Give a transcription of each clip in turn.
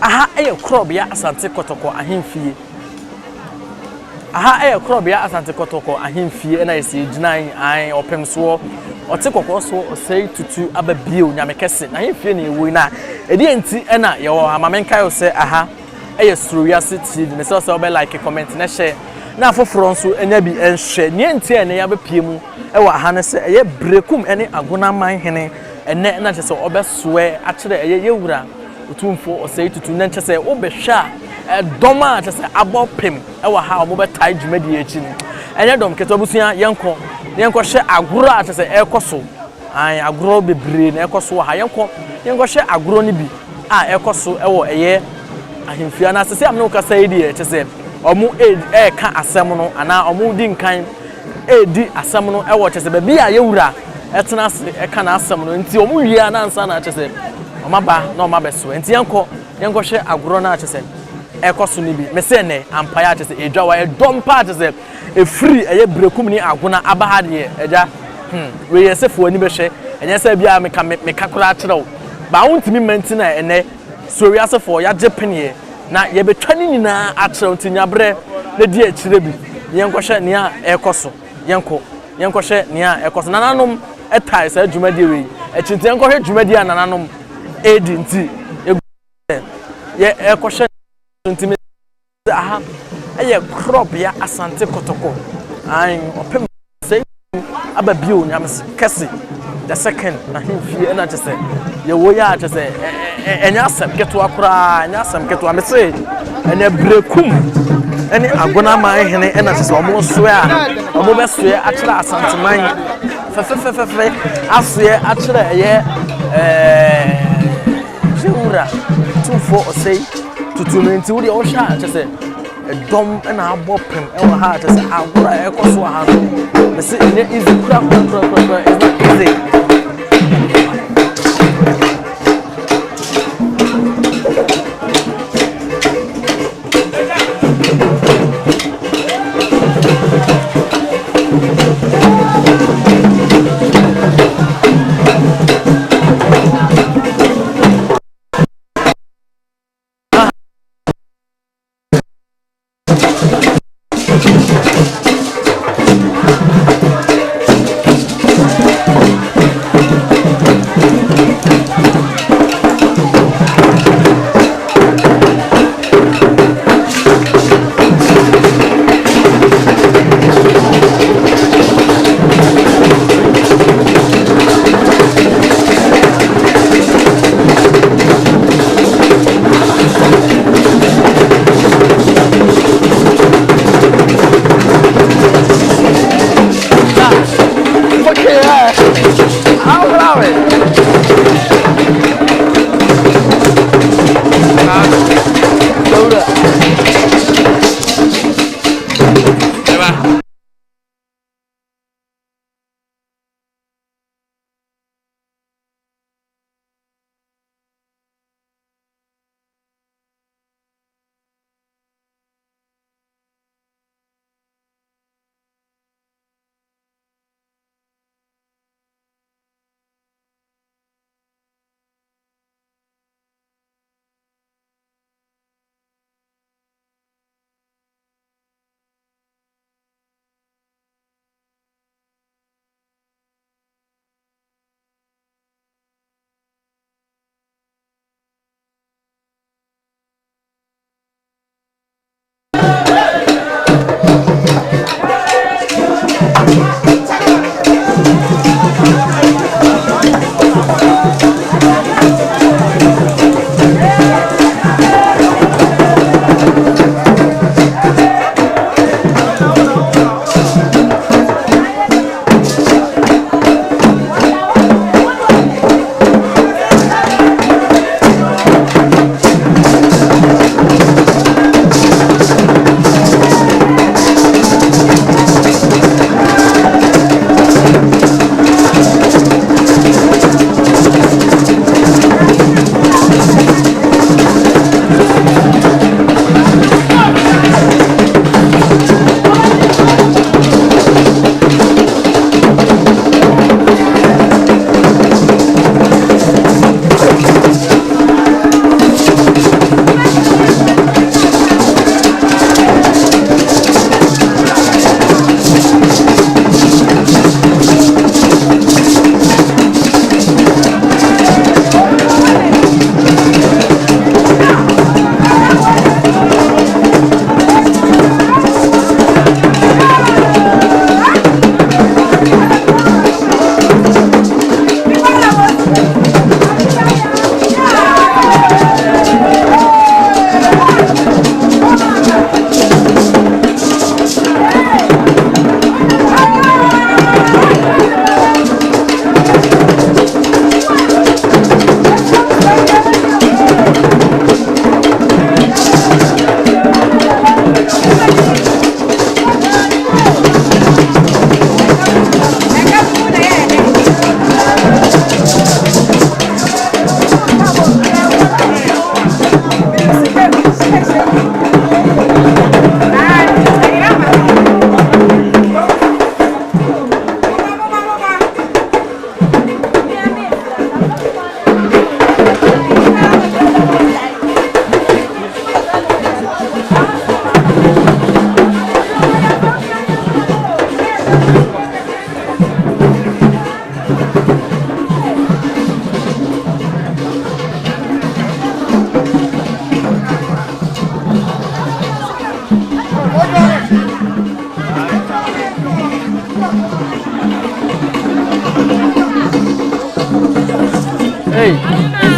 aha krobia asante kotoko ahemfie aha krobia asante kotoko ahemfie na yesi ginan an opemso otekoko so Osei Tutu ababie onyamekese na ahemfie na ewu na edi enti na ye wo amamenka yo se aha surowiase TV me se obe like comment na share na afoforo nso enya bi enhwe ne enti ene ya bepie mu wa aha ne se eye brekum ene Agonaman Hene ene na chese obesoe a kire eye yewura Otumfuo Osei Tutu na chese obehwa doma chese abopem wa ha omo betai dwumadi echi ni enye dom keto busuya yenko hye agoro a chese ekoso an agoro bebre na ekoso ha yenko hye agoro ni bi a ekoso ewo eye ahemfia na sese amno kasa edi chese omo ka asem no ana omo di nkan edi asem no ewo chese be bia yewura etena eka na asem no nti omo wia na ansa na chese omaba na omabeso enti yenko hye agoro na chese ekoso ni bi mese ne ampaya chese edwa edompa chese efri eye brekum ni agona abahade eja we yesefo ani behwe enye se bia meka kura kire wo ba wontimi mantina ene sori asefo ya jepenie na ye betwani nyina akire ntinyabre na di akire bi yenkohye nia ekoso yenkohye nia ekoso nananom etai sa dwumadi we echinti yenkohye dwumadi anananom edi nti ye ekohye ntimi aha eye crop ya asante kotoko an opem sei ababio nyamse kese the second na himfie na chese ye wo ya chese enya asem keto akura enya asem keto amese ene brekum ene Agonaman Hene na chese omo soe a omo besoe akira asanteman fe asoe akira ye jura Otumfuo Osei Tutu nti wo de o hwa chese dom na abopem ewa ha chese agora ekoso ha no mese ene easy kura is not easy.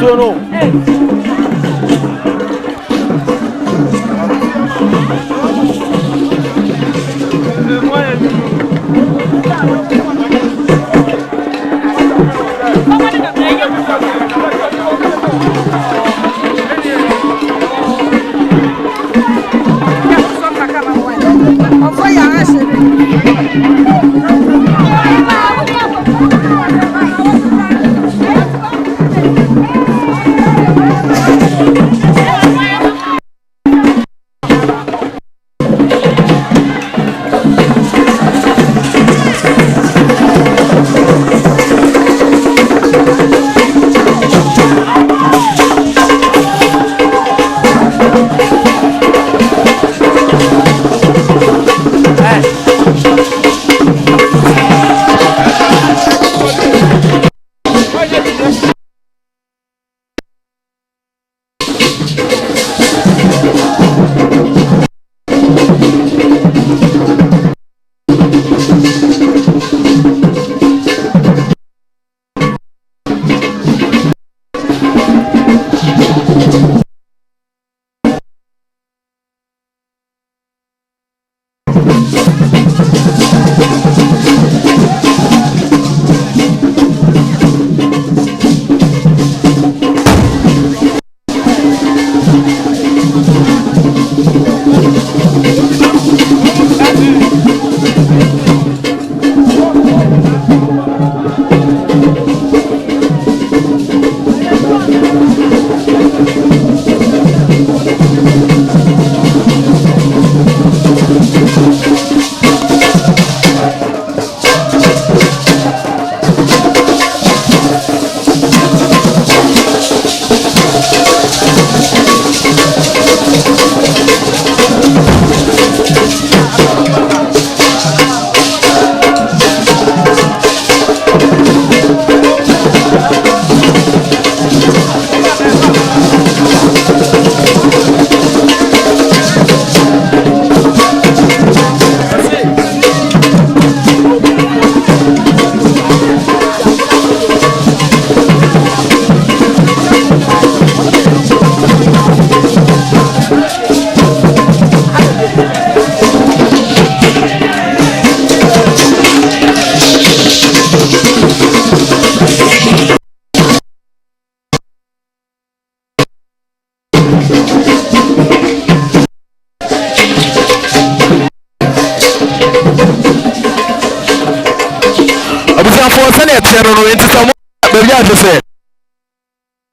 nsuo no.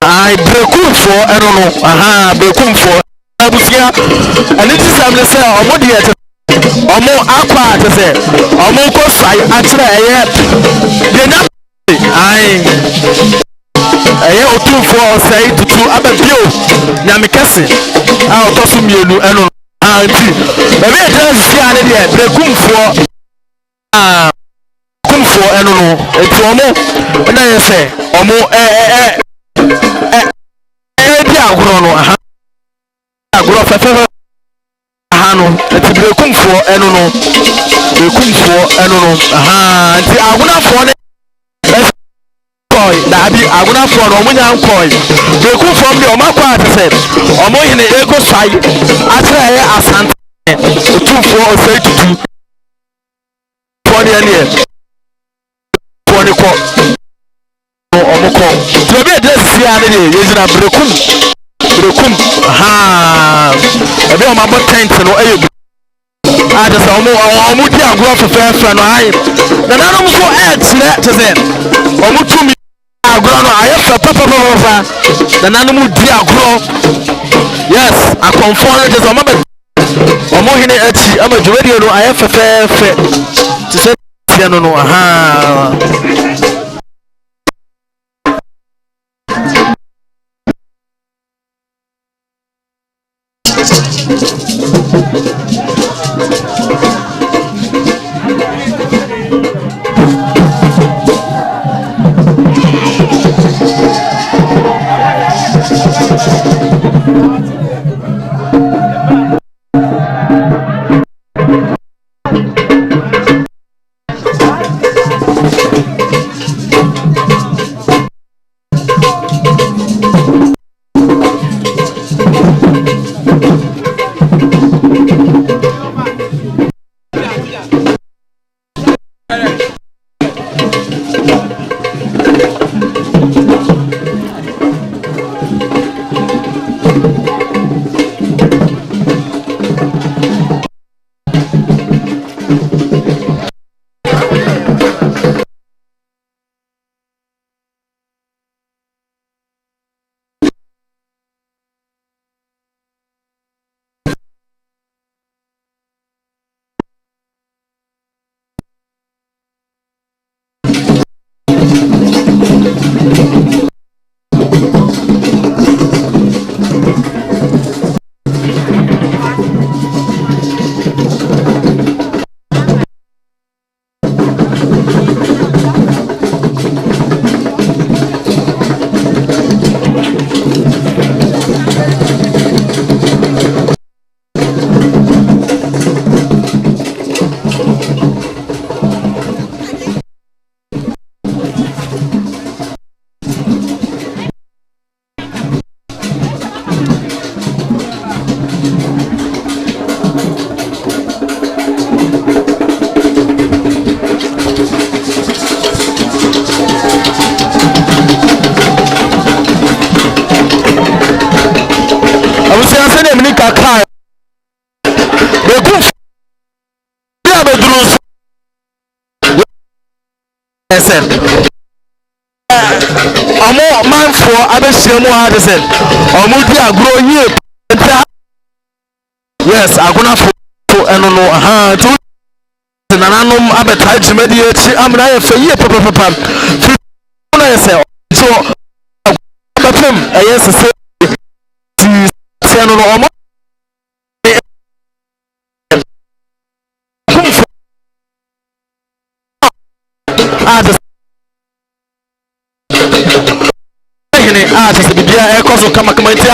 I Otumfuo enono Otumfuo abusia ani ti sam le se omo de yete omo akwa te se omo ko sai akira eye de na eye Otumfuo Osei Tutu ababio nyame kese a otoso mienu enono anti bebe e transi ane de Otumfuo Otumfuo enono eti omo na yese omo agro no agro fefe no eti Otumfuo eno no Otumfuo eno no nti agunafo ne koi da bi agunafo no omunya nkoi Otumfuo bi o makwa atese omo hene ego sai atra ye asante Otumfuo Osei Tutu for the ene for the ko omoko to be address here na dey yezina brekum ebe o ma bo tent no ayo ada sa omo di agro fefe no ai na nanom so tire te se omo tumi agro no ayo papa na nanom di agro yes akonfo no te so omo hene achi ama dwedi no ayo fefe te se no Manhyia abesiamu ha said omudi agro ye yes Agonaman eno no ha to nananum abeta jimadi echi amna ye fe ye papa na ye say so bapem yes say ti eno no omo AsanteHene bibia ekoso kama nti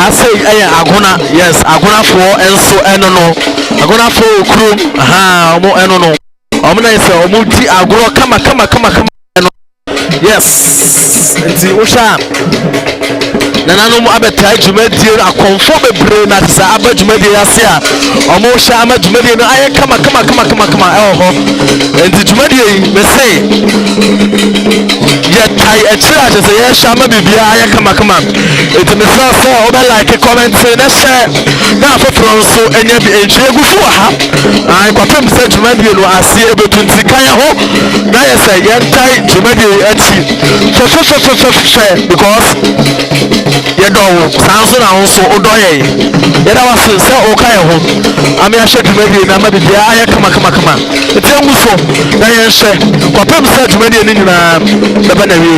asay agona yes Agonafuo enso eno no Agonafuo okru aha omo eno no omo na yese omo di agoro kama eno yes nti usha nananum abeta jumadi akonfo bebre na tsa aba jumadi ase a omo sha ama jumadi no aye kama ho nti jumadi me say ya tai etira je say ya sha ma bibia aye kama enti me say oba like comment na share na afoforo so enya bi enchi egufu ha ai kwapem say jumadi no ase ebetunti kan ho na ye say ya tai jumadi achi because ye do sanso na won so odoye ye da was say o kai ho ami a shedu mebi na ma bibia aye kama eti enguso na ye hye kwapem say jumadi ni nyina da ba na wi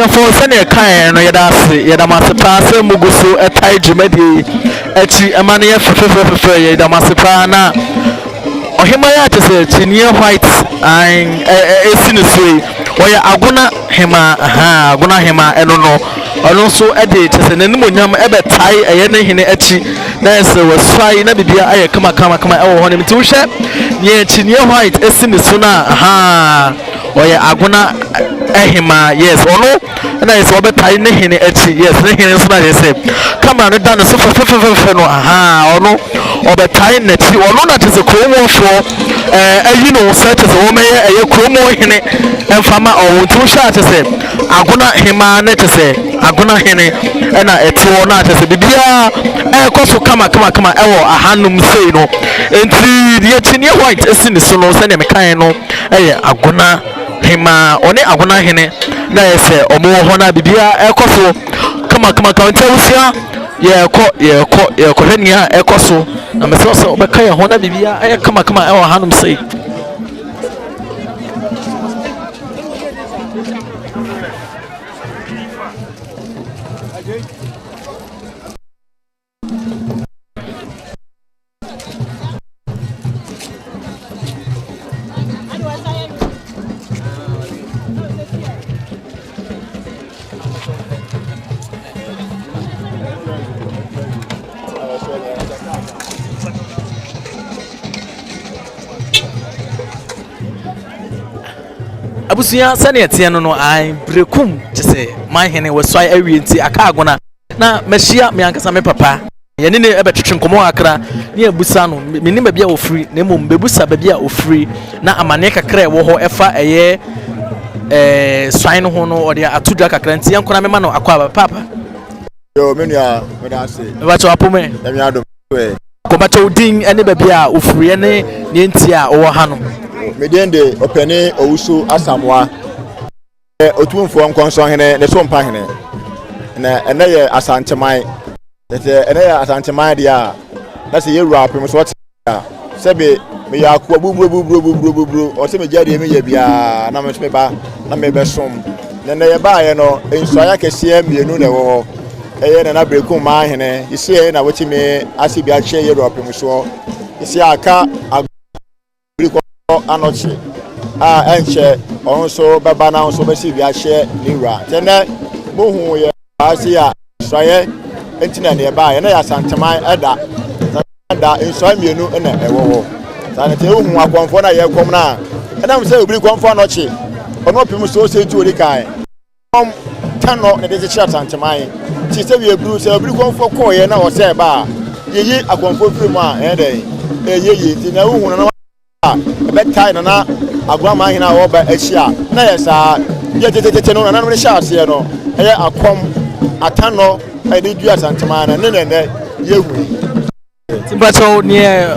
For senior kind, no, Yadamasa, Mugusu, a Thai Jumedi, Echi, a mania for Yadamasapana, or Himaya to say, Chinia White, and a sinusui, or Agona Hema, and no, also edit as an animum ever tie a Hene Echi, that's was trying to be a come, I want him to share. Near Chinia White, a sinusuna, or Agona Hema, yes, or no. And I saw the tiny Hene Echi, yes, the Hene is not say. Come on, done a super or no, or the tiny Nechi, or no, that is a chromo for you know, such as a woman, a chromo Hene, and Fama or two shots to say. Agona Hema, net to say, Agona Hene, and I two or not as a Bibia, a course of come, a handum say no, and the Etinia White is in the Sono, send him a kind of Agona Hema, only Agona Hene. Na yese omo hona bibia ekoso kama kawntewusia ye ko hania ekoso na meso obeka ye hona bibia kama ewo hanum sei abusuya sane etie no ai brekum chese Manhyia was so awie nti aka agona na mehia me ankasa me papa ye ne ebetwetwe nkomo akra ne abusa no menim ba bia ofri na mom bebusa ba bia ofri na amane kakra ewo ho efa eye swan ho no ode atudwa kakra nti yankona mema no akwa papa yo menua me da se ba cho apome na me adom we ko ba cho din ene ba bia ofri ne nti a wo ha no medende opene owusu asamwa Otumfuo Osei Hene ne so mpa hene na ene ye AsanteHene ene ye AsanteHene dia na se ye rap me so sebe me yakwa bubru o se me jade me ye bia na me so me ba na me be som na ye ba ye no ensoya kese mienu na wo eye na brekum Manhyia isi ye na woti me asi bia che ye rap me so isi aka anochi enche onso baba na onso besi bia hye niwra tene bohu ye asi a soye entina ne ba ye na ya santeman eda nso mienu na ewo sana te hu akonfo na ye kom na na me say obiri konfo no chi ono pim so se tu ori kai tano na de chi asanteman ti se we ebru se obiri konfo ko ye na o se ba yeyi akonfo firi mu a dey yeyi ti na hu na be tai na Agonaman Hene wo ba ahia na ye sa ye tetete no na no sha ase no eye akom atano e de du asanteman na ne yehu Timbacho ne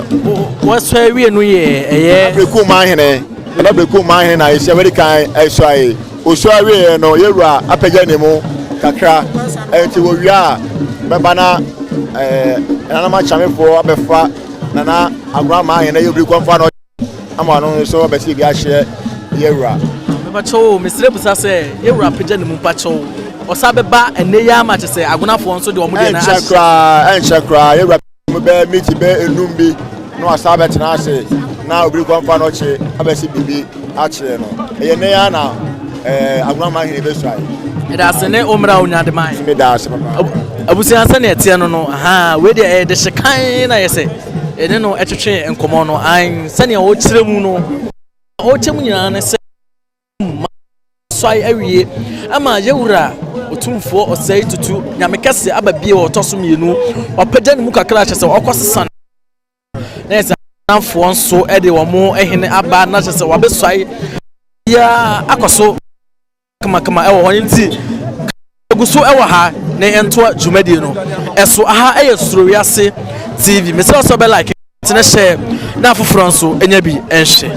what's we no ye eye beku man hene na beku man hene na ise American esai osua we no yewura apagya ne mu kakra enti wo wia beba na na ma chamefo abefa na Agonaman Hene yebri konfa no ama no so be si bi ahye yewura Timbacho Mr. Busa say yewura apagya ne mu pacho osabeba ene ya ma chese Agonafo nso de omo de na enchakra yewura be meet be enumbi no asabet na ase na obiri konfa no che abesi bibi ache no eye ne ya na Agonaman Hene be swai eda se ne omra onyademan me da ase papa abusia se ne etie no aha we de de hyekan na yese ene no etwetwe enkomo no an se ne o kire mu no o chemu nyina ne se swai awie ama yewura Otumfuo Osei Tutu nyamekese ababie wo toso mienu opagya ne mu kakra kyese okosesa na esa nanfo nso ede wo mo ehene aba na kyese wabeswai ya akoso kama ewo hon nti eguso ewo ha na ento dwumadi no eso aha eye Sorowiase TV mesel so be like tena share na afoforo nso enya bi enhye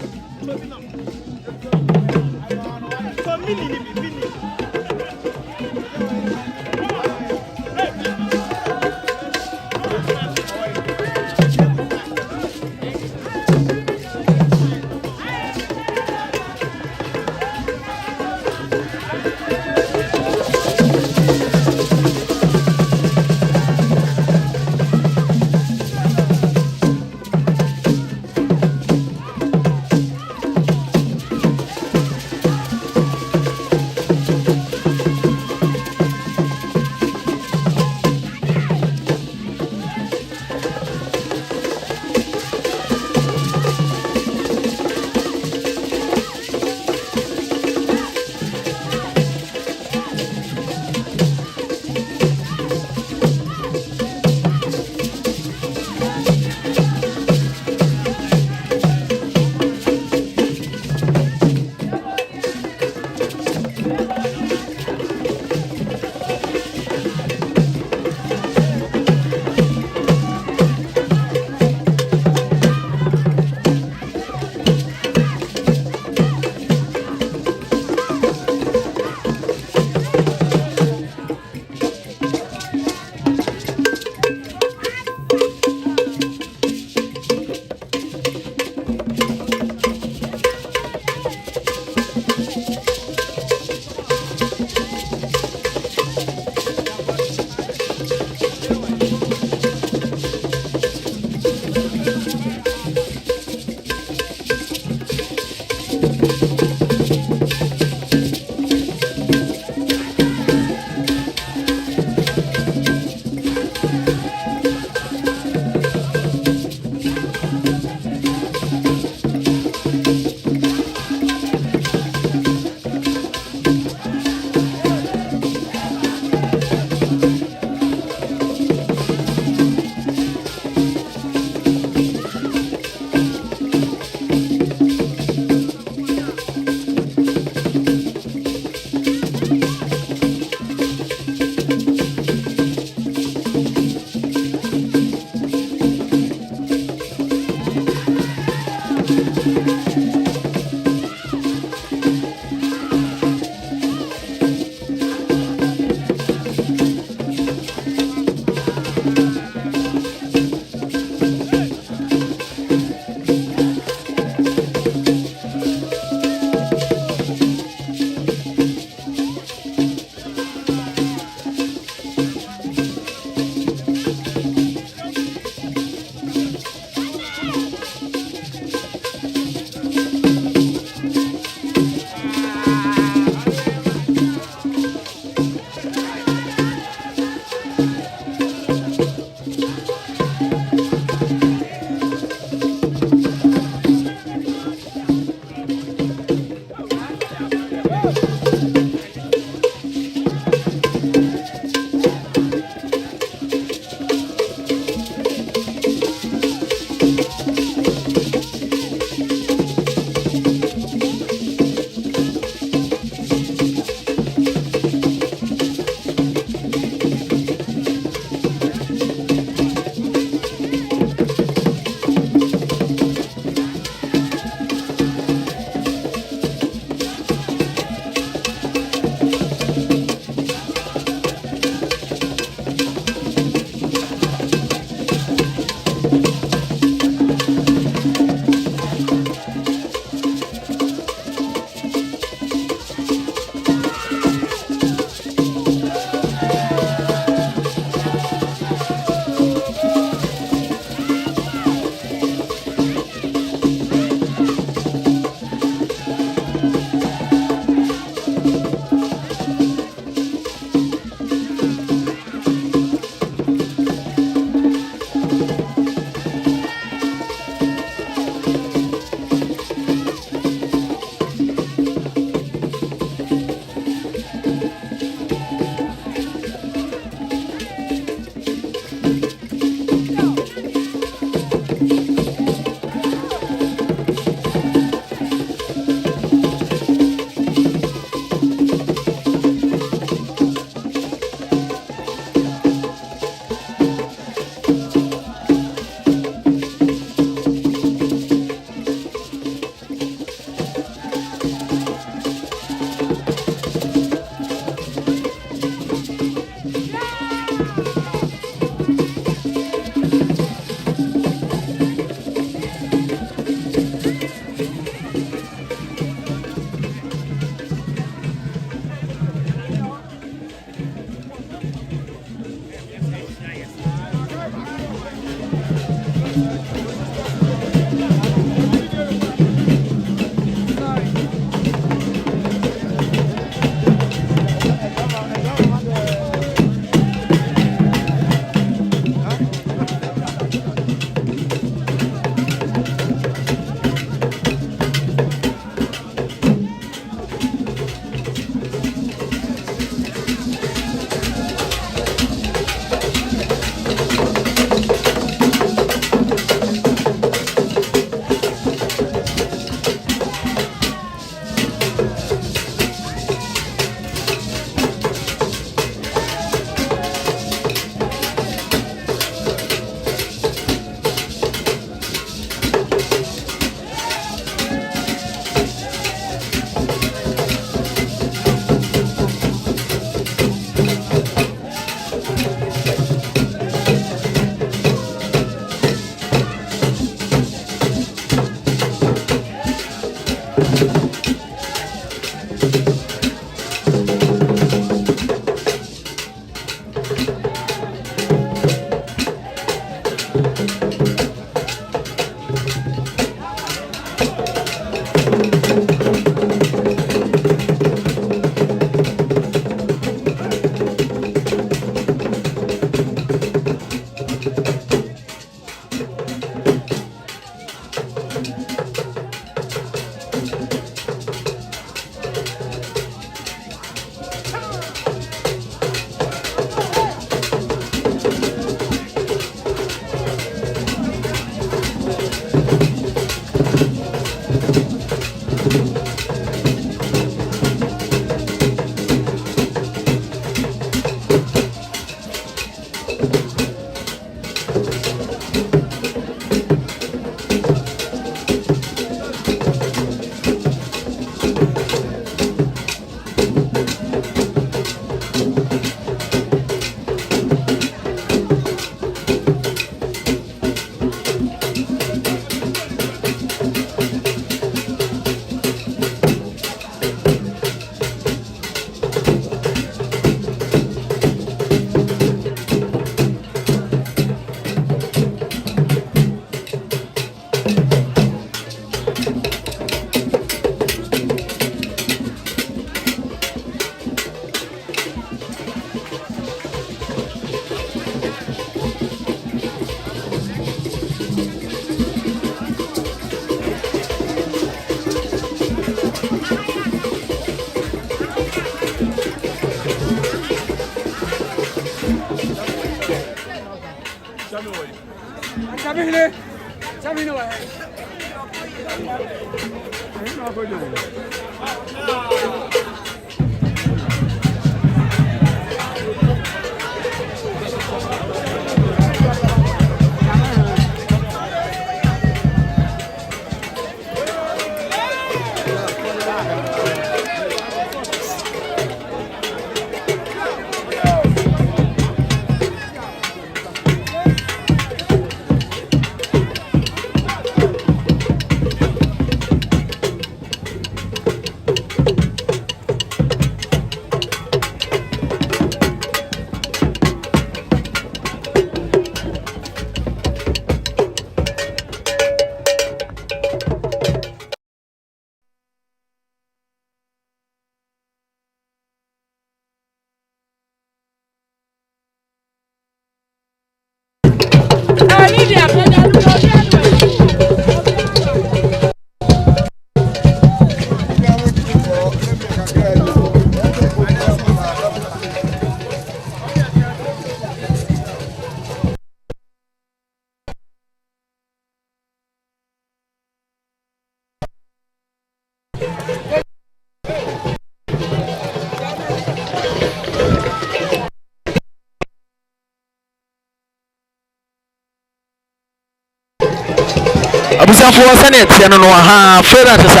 abusafoɔ sɛne ɛteɛ no no aha fɛra te sɛ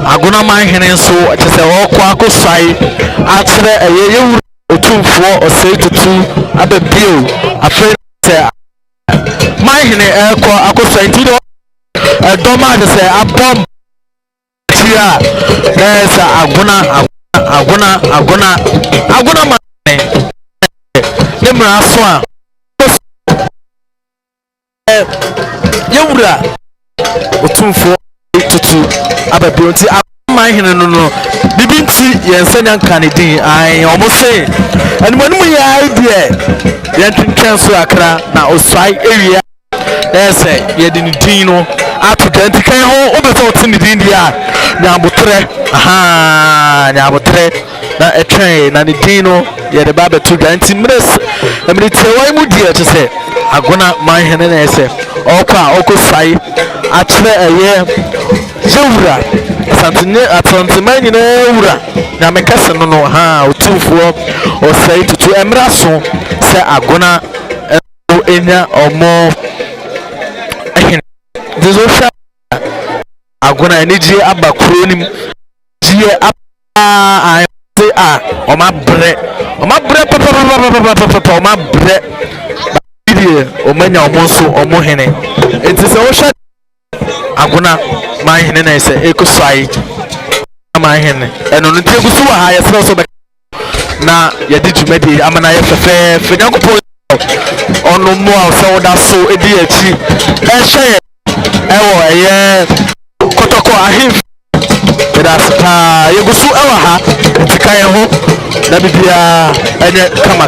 Agonaman Hene nso te sɛ ɔkɔ akɔsɔe akyerɛ ɛyɛ yɛwura Otumfuo Osei Tutu abɛbio afei sɛ Manhyia ɛkɔ akɔsɔe nti de ɛdɔm a te sɛ abɔm ti a sɛ Agonaman Hene ne mmara so a yɛwura Otumfuo Tutu abɛbio nti Agonaman Hene no bibi nti yɛn sɛnya nka ne din ɔmo se animanim yɛ idea yɛn twentwɛn so akra na osai area sɛ yɛde ne din no ato da nti kan ho wobɛsɛ wote ne din deɛ a nyabotrɛ na ɛtwɛn na ne din no yɛde ba bɛto da nti mmerɛ tiɛwae mu deɛ kyɛ sɛ Agonaman Hene na ɛsɛ ɔkɔ a ɔkɔsai akyerɛ ɛyɛ yɛwura asantema nyinaa wura nyame kɛse no no Otumfuo Osei Tutu emra so sɛ Agona enya ɔmo ehene dizo hwa Agona enigye aba kuro nim gye a ɔma brɛ papa ɔma brɛ bidie ɔmanya ɔmo nso ɔmo hene enti sɛ wohwɛ Agonaman Hene na ɛsɛ ekosai Manhyia ɛno no tie gusu wɔ ha yɛsrɛ so na yɛde dwumadi amana yɛ fɛfɛɛfɛ nyankopɔn ɔno mmoa sɛ woda so edi akyi ɛhwɛ ɛwɔ ɛyɛ kɔtɔkɔ ahemfi yɛda ase paa yɛgusu ɛwɔ ha ntika yɛn ho na bibiara ɛnyɛ kama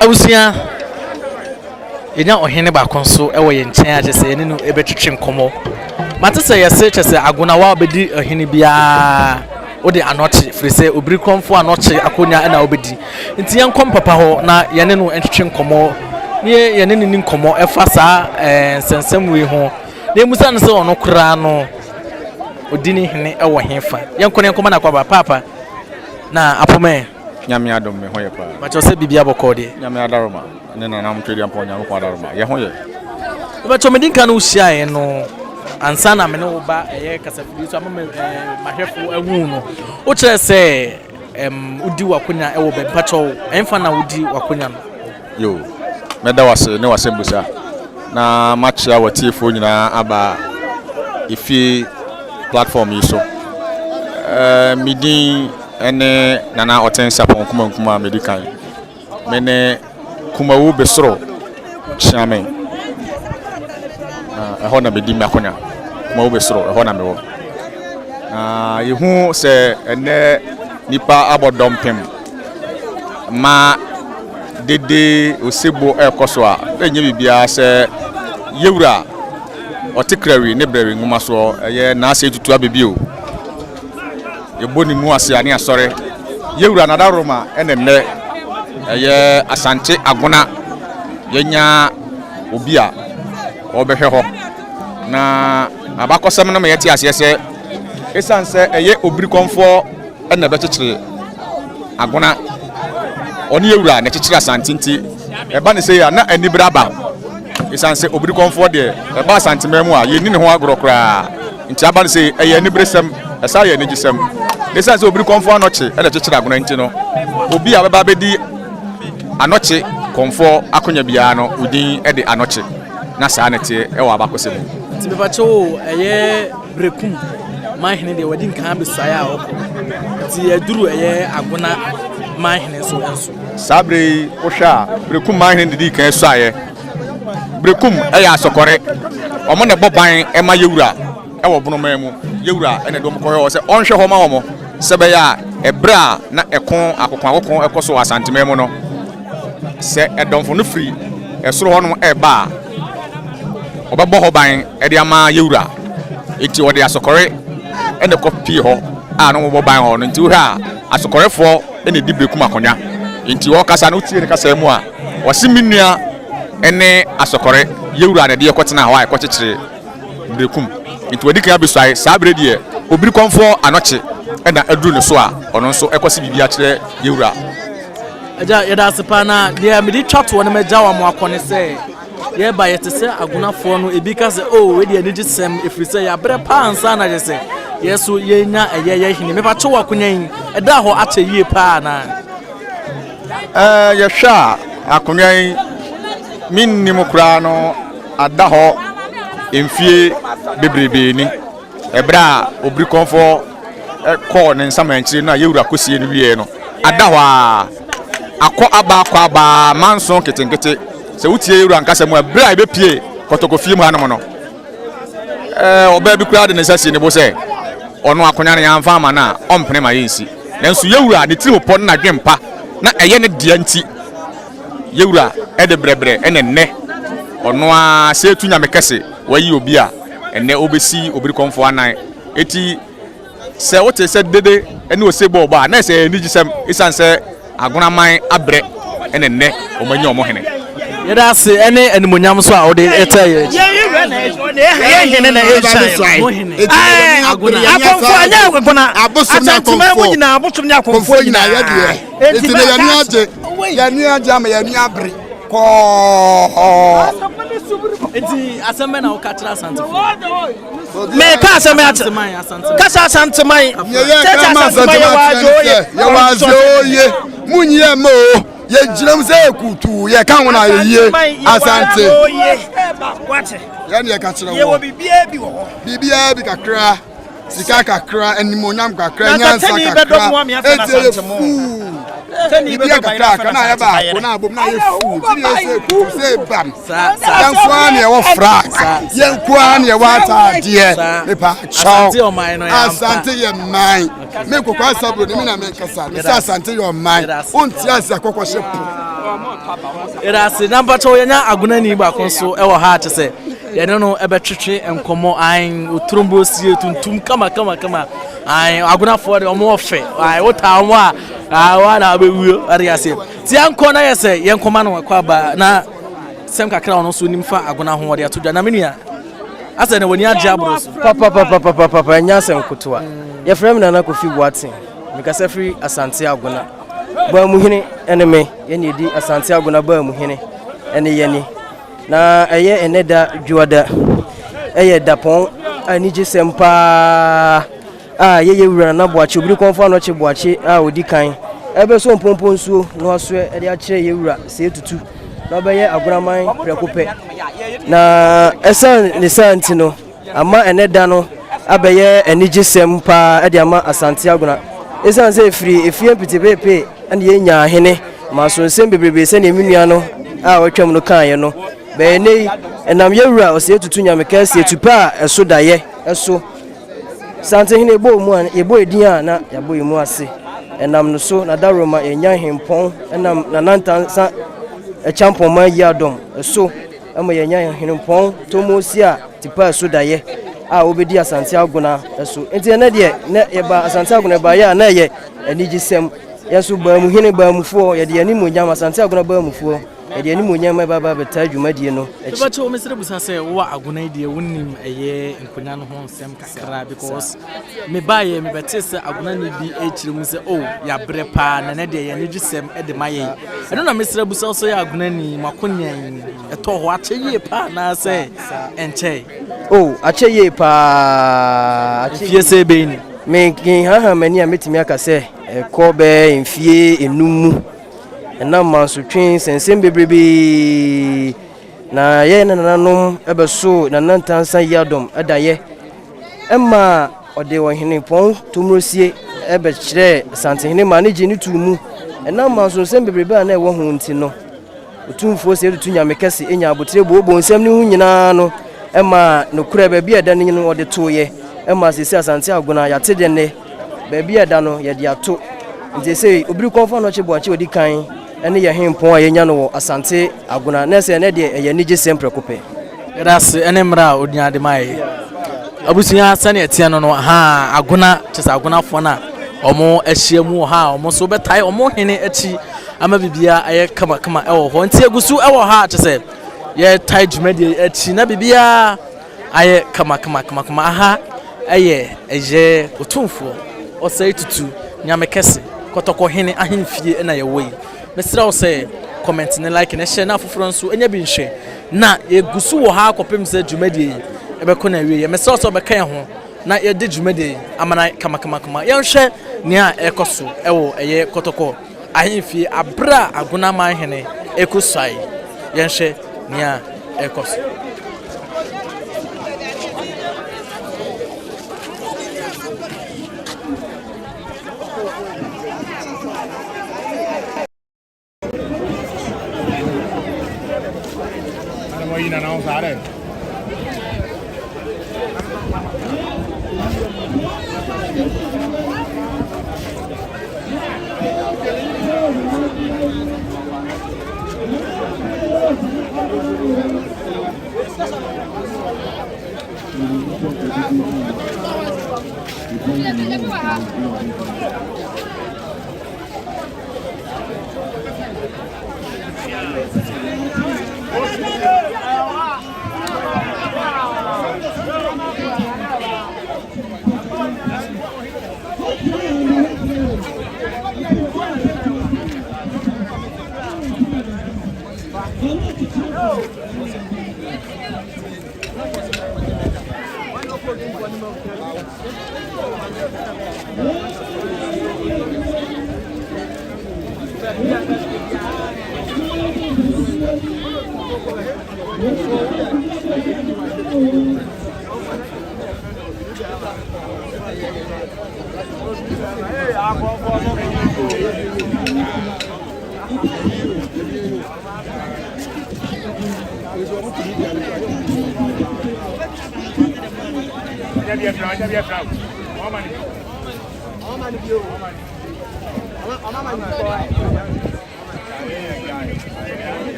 Awusia enya ohene ba konso e wo ye nchen age se ene no ebetwetwe nkomo mate se yese chese agona wa obedi ohene bia ode anoche free se obiri konfo anoche akonya na obedi nti yenkom papa ho na yene no entwetwe nkomo ne yene ni nkomo efa sa sensem we ho na musa no se ono kura no odini hene e wo hefa yenkone nkoma na kwa papa na apome nyame adom me hoye pa ma chose bibia bokode nyame adaroma ne na nam twedi ampo nyame kwa adaroma ye hoye ba chomedin kan usiae no ansa na me ne wo ba eye kasafidi so amama mahwefo awu no wo kire se udi wakonya e wo be pacho emfa na udi wakonya no yo meda wase ne wase busa na matcha watiefo nyina aba ifi platform yi so midin ene nana otensa pon kuma medikan mene kuma wo besoro chiame ho na bedi makonya kuma wo besoro ho na mewo yehu se ene nipa abodompem ma dede osebo ekoso a enye bibia se yewura otikrawi ne brewi nguma so ye na ase tutu abebio yeboni mu ase ani asore yewura na daroma enenne eye asante agona yenya obia obehwe ho na abakosem na mayeti ase se esanse eye obiri konfo enne bekyekire agona oni yewura na kyekire asante nti eba ne se ya na anibraba esanse obiri konfo de eba asante memu a yeni ne ho agoro kra nti aba ne se eye anibresem esa ye anigisem esanse obiri konfo anoche ene kyekire agona nti no obi a beba bedi anoche konfo akonya bia no udin ede anoche na saa nete e wa abakosem ti be bacho eye brekum Manhyia de wadi nkan besaya a oko ti aduru eye agona Manhyia so enso sabre ohwa brekum Manhyia de kan so aye brekum eya asokore omo ne boban e ma yewura e wo bono mamu yewura ene dom koyo se onhwe ho ma wo mo sebe ya ebra na ekon akokon ekoso asantememu no se edomfo no free esoro ho no eba obebo ho ban e de ama yewura enti wo de asokore ene kopi ho a no bo ban ho no enti wo ha asokorefo ene di brekum akonya enti wo kasa no tie ne kasa mu a wo se minua ene asokore yewura ne de ekotena ho a ekokyekire brekum enti wadi kan abesai sabre de obiri konfo anoche ena aduru ne so a ono nso ekosi bibia kire yewura aja yeda sepa na de amedi twato no meja wa mo akone se ye ba yete se agunafo no ebi ka se oh we de anigi sem efri se ya bre pa ansa na je se yeso ye nya eye hini me pa che wa kunyan eda ho ache yie pa na ye hwa akunyan minni mukra no ada ho emfie bebrebe ni ebra obri konfo ko ne nsama nchire na yewura kosie no wie no ada ho a akọ aba manson ketenkete se wutie yewura nkasa mu ebra ebe pie kotokofie mu hanom no oba bi kura de ne sase ne bo se ono akonya ne yamfa ama na ompene ma yensi nanso yewura ne tiri opon na dwempa na eye ne dia nti yewura ede brebre enenne ono a se etunya mekese wayi obi a enne obesi obiri konfo anan eti se wote se dede ene osebo oba na se enigisem isanse Agonaman abre enenne omanyi omohene yeda se ene animonyam so a ode etaye ye hene na e agona akonfo anya agona asantuma mu nyina abosum nya akonfo nyina eti ne yanu age ama yanu abre Enti aseme na okatra asante. Me ka aseme ati. Kasa asante mai. Ye kama asante ye wazoye. Munye mo. Ye jiram se kutu ye kan wona ye asante. Wache. Ya ne ka kire wo. Ye wo bibia bi wo. Bibia bi kakra. Sika kakra animonyam kakra nyansa kakra. Bibia kakra kana ya ba ko na bom na ye fu. Ti ye se ku se bam. Yan kwa ne wo fra. Yan kwa ne wa ta de. Me pa chaw. Asante o man no ya. Asante ye man. Me kokwa sabro de me na me kasa. Me sa asante yo man. Onti asa kokwa shepu. Era se number 2 yenya Agonani ba konso e wo ha te se. Ye no ebetwetwe enkomo an Otumfuo Osei Tutu kama ai Agonafo de omo ofe ai wota omo a wa na abewuo ari ase ti anko na yese ye nkoma no kwa ba na sem kakra ono so nimfa Agona ho de atodwa na menua ase na woni age abros papa nya sem kutoa ye frem na na kofi buatin mikasa free asante Agona ba mu hene ene me ye ne di asante Agona ba mu hene ene ye ni na eye eneda juada eye dapon anije sempa ye wura na boache obiri konfa no che boache odi kan ebe so mpompo nsuo no aso e de akire ye wura se tutu na obeye Agonaman prekope na esan ne santi no ama eneda no abeye anije sempa e de ama asante Agona esan se efie pitipepe ane ye nya hene maso nsem bebrebe se ne menua no otwam no kan ye no be nei enam ye wura Osei Tutu nyameka se tupa eso daye eso AsanteHene bo mu an ye bo edin a na ya bo mu ase enam no so na daroma enya hempon enam na nantansa champon Manhyia dom eso ama ye nya hempon to mo si a tipa eso daye obedi asante Agona eso enti na de na ye ba asante Agona ba ya na ye anigisem yeso ba mu hene ba mu fo ye de ani mo nya asante Agona ba mu fo ede ani munya mai baba beta dwumadie no echi bacho mesere busa se wo Agona die wonnim eye nkonya no ho nsem kakra because me baye me betese Agona ni bi echire mu se ya brepa na ne de ye ne gisem ede maye eno na mesere busa so ya Agona ni makonya eto ho acheye pa na se enche acheye pa afie se be ni me kin ha mani a metimi aka se ko be mfie enumu na manso twin sensem bebrebe na ye na nanom ebeso na nantansa yadom edaye emma ode wo hene pon tumrosie ebe kire AsanteHene manage ni tumu na manso sensem bebrebe na ewo hu nti no Otumfuo Osei Tutu nyamekase enya abotire bo nsem ni hu nyina no emma no kura ba bi eda ni no ode toye emma sisi asante Agona yate de ne ba bi eda no ye de ato nti se obiri konfa no che boache odi kan ene ye hempon ayenya no asante Agona na se ne de ye nije sempre kope ras ene mra odiade mai abusunya sane etia no Agona chesa Agonafo na omo ehyiamu omo so betai omo hene echi ama bibia aye kama ewo ho nti egusu ewo chese ye tai dwumadi echi na bibia aye kama eje Otumfuo Osei Tutu nyamekese kotoko hene ahemfie na ye woi mesra wo say comment ne like ne share na afoforo nso enya bi nhwe na egusu wo akopem se dwumadi ebeko na wie ye mesra so beka ye ho na ye de dwumadi amana kama ye nhwe ne a ekoso ewo eye kotoko ahemfie abra Agonaman Hene ekusai ye nhwe ne a ekoso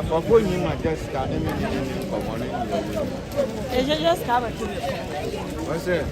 Before you might just start him for money. It's just covered. What's it?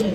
Okay.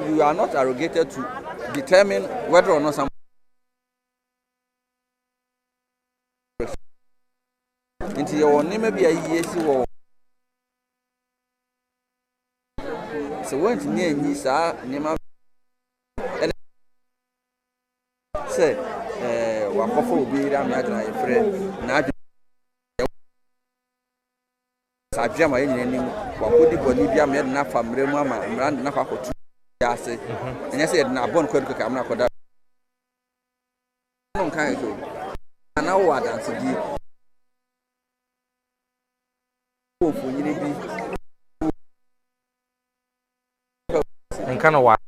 You are not arrogated to determine whether or not someone into your name may be a yes or so went near Nisa Nima say Wakofo will be Ramagna a friend. Sajama in Wakudi Bolivia made enough from Remama and ran enough for 2 years. And I said, Nabon could come up with that. I don't kind of and now what answered you. And kind of what?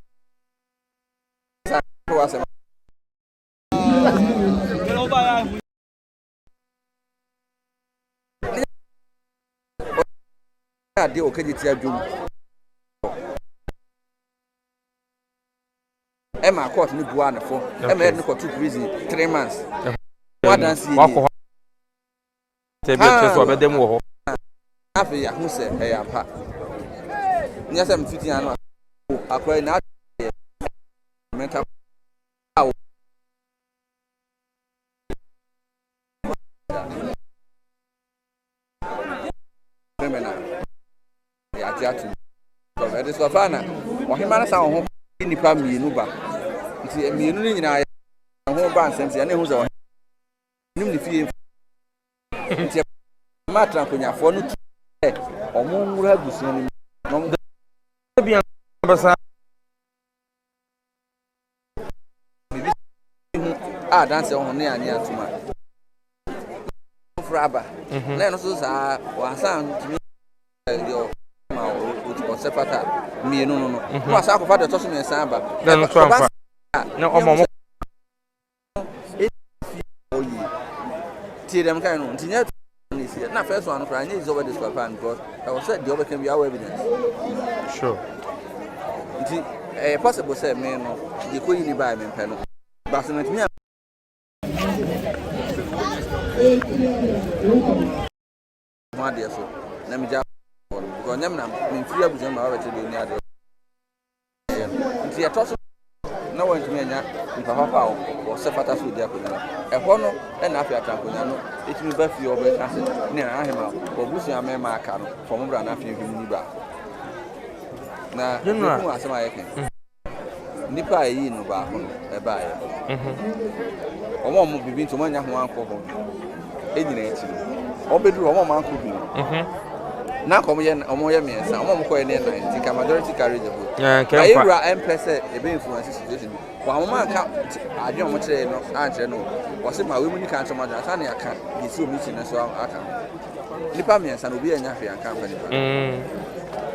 They okay to tell you. Emma court ni bua ne fo. Emma head ni ko 2 prison 3 months. What dance yi. Tebi so obedem wo ho. Afi ya hu se e ya pa. Nya se mfiti anu akwa na mental ya tiatu. So it is fana. Ohima na sa ho nipa mienu ba. Nti mienu ni nyina ho ba nsem se na hu se nim ni fie. Nti matra konyafo no omo nwura gusu ni no Bia basa dance on ne ani atuma fraba na no so sa wasan tumi yo ma o sepata mi no wasa ko fa de to so me san ba no so amfa na omo oyi ti dem kan no ntinya ni si na first one kra nya is over this fan because I was said the over can be our evidence. Sure. Nti possible say me no the ko yi ni ba me pɛ no but so me ma de so na me ja because nyam na me free abuja ma ba te de ni ade nti eto so na won tumi anya nfa papa o se fata so dia konya ho no na afi atankonya no etumi ba fi obe kase ni ahema obusu amema aka no fom bra na afi hwim ni ba na ku asema yake nipa yi no ba ho e ba ye omo bibi nto manya ho anko ho enyina echi obeduru omo manko bi na kom ye omo ye miensa omo ko ye ne 90 ka majority carriage go ayi ra empese e be influence situation wa omo aka adwe omo kire no anche no wo se ma we mu ni kan choma asa na aka bi si omi chi na so aka nipa miensa no bi anya hwe aka fa nipa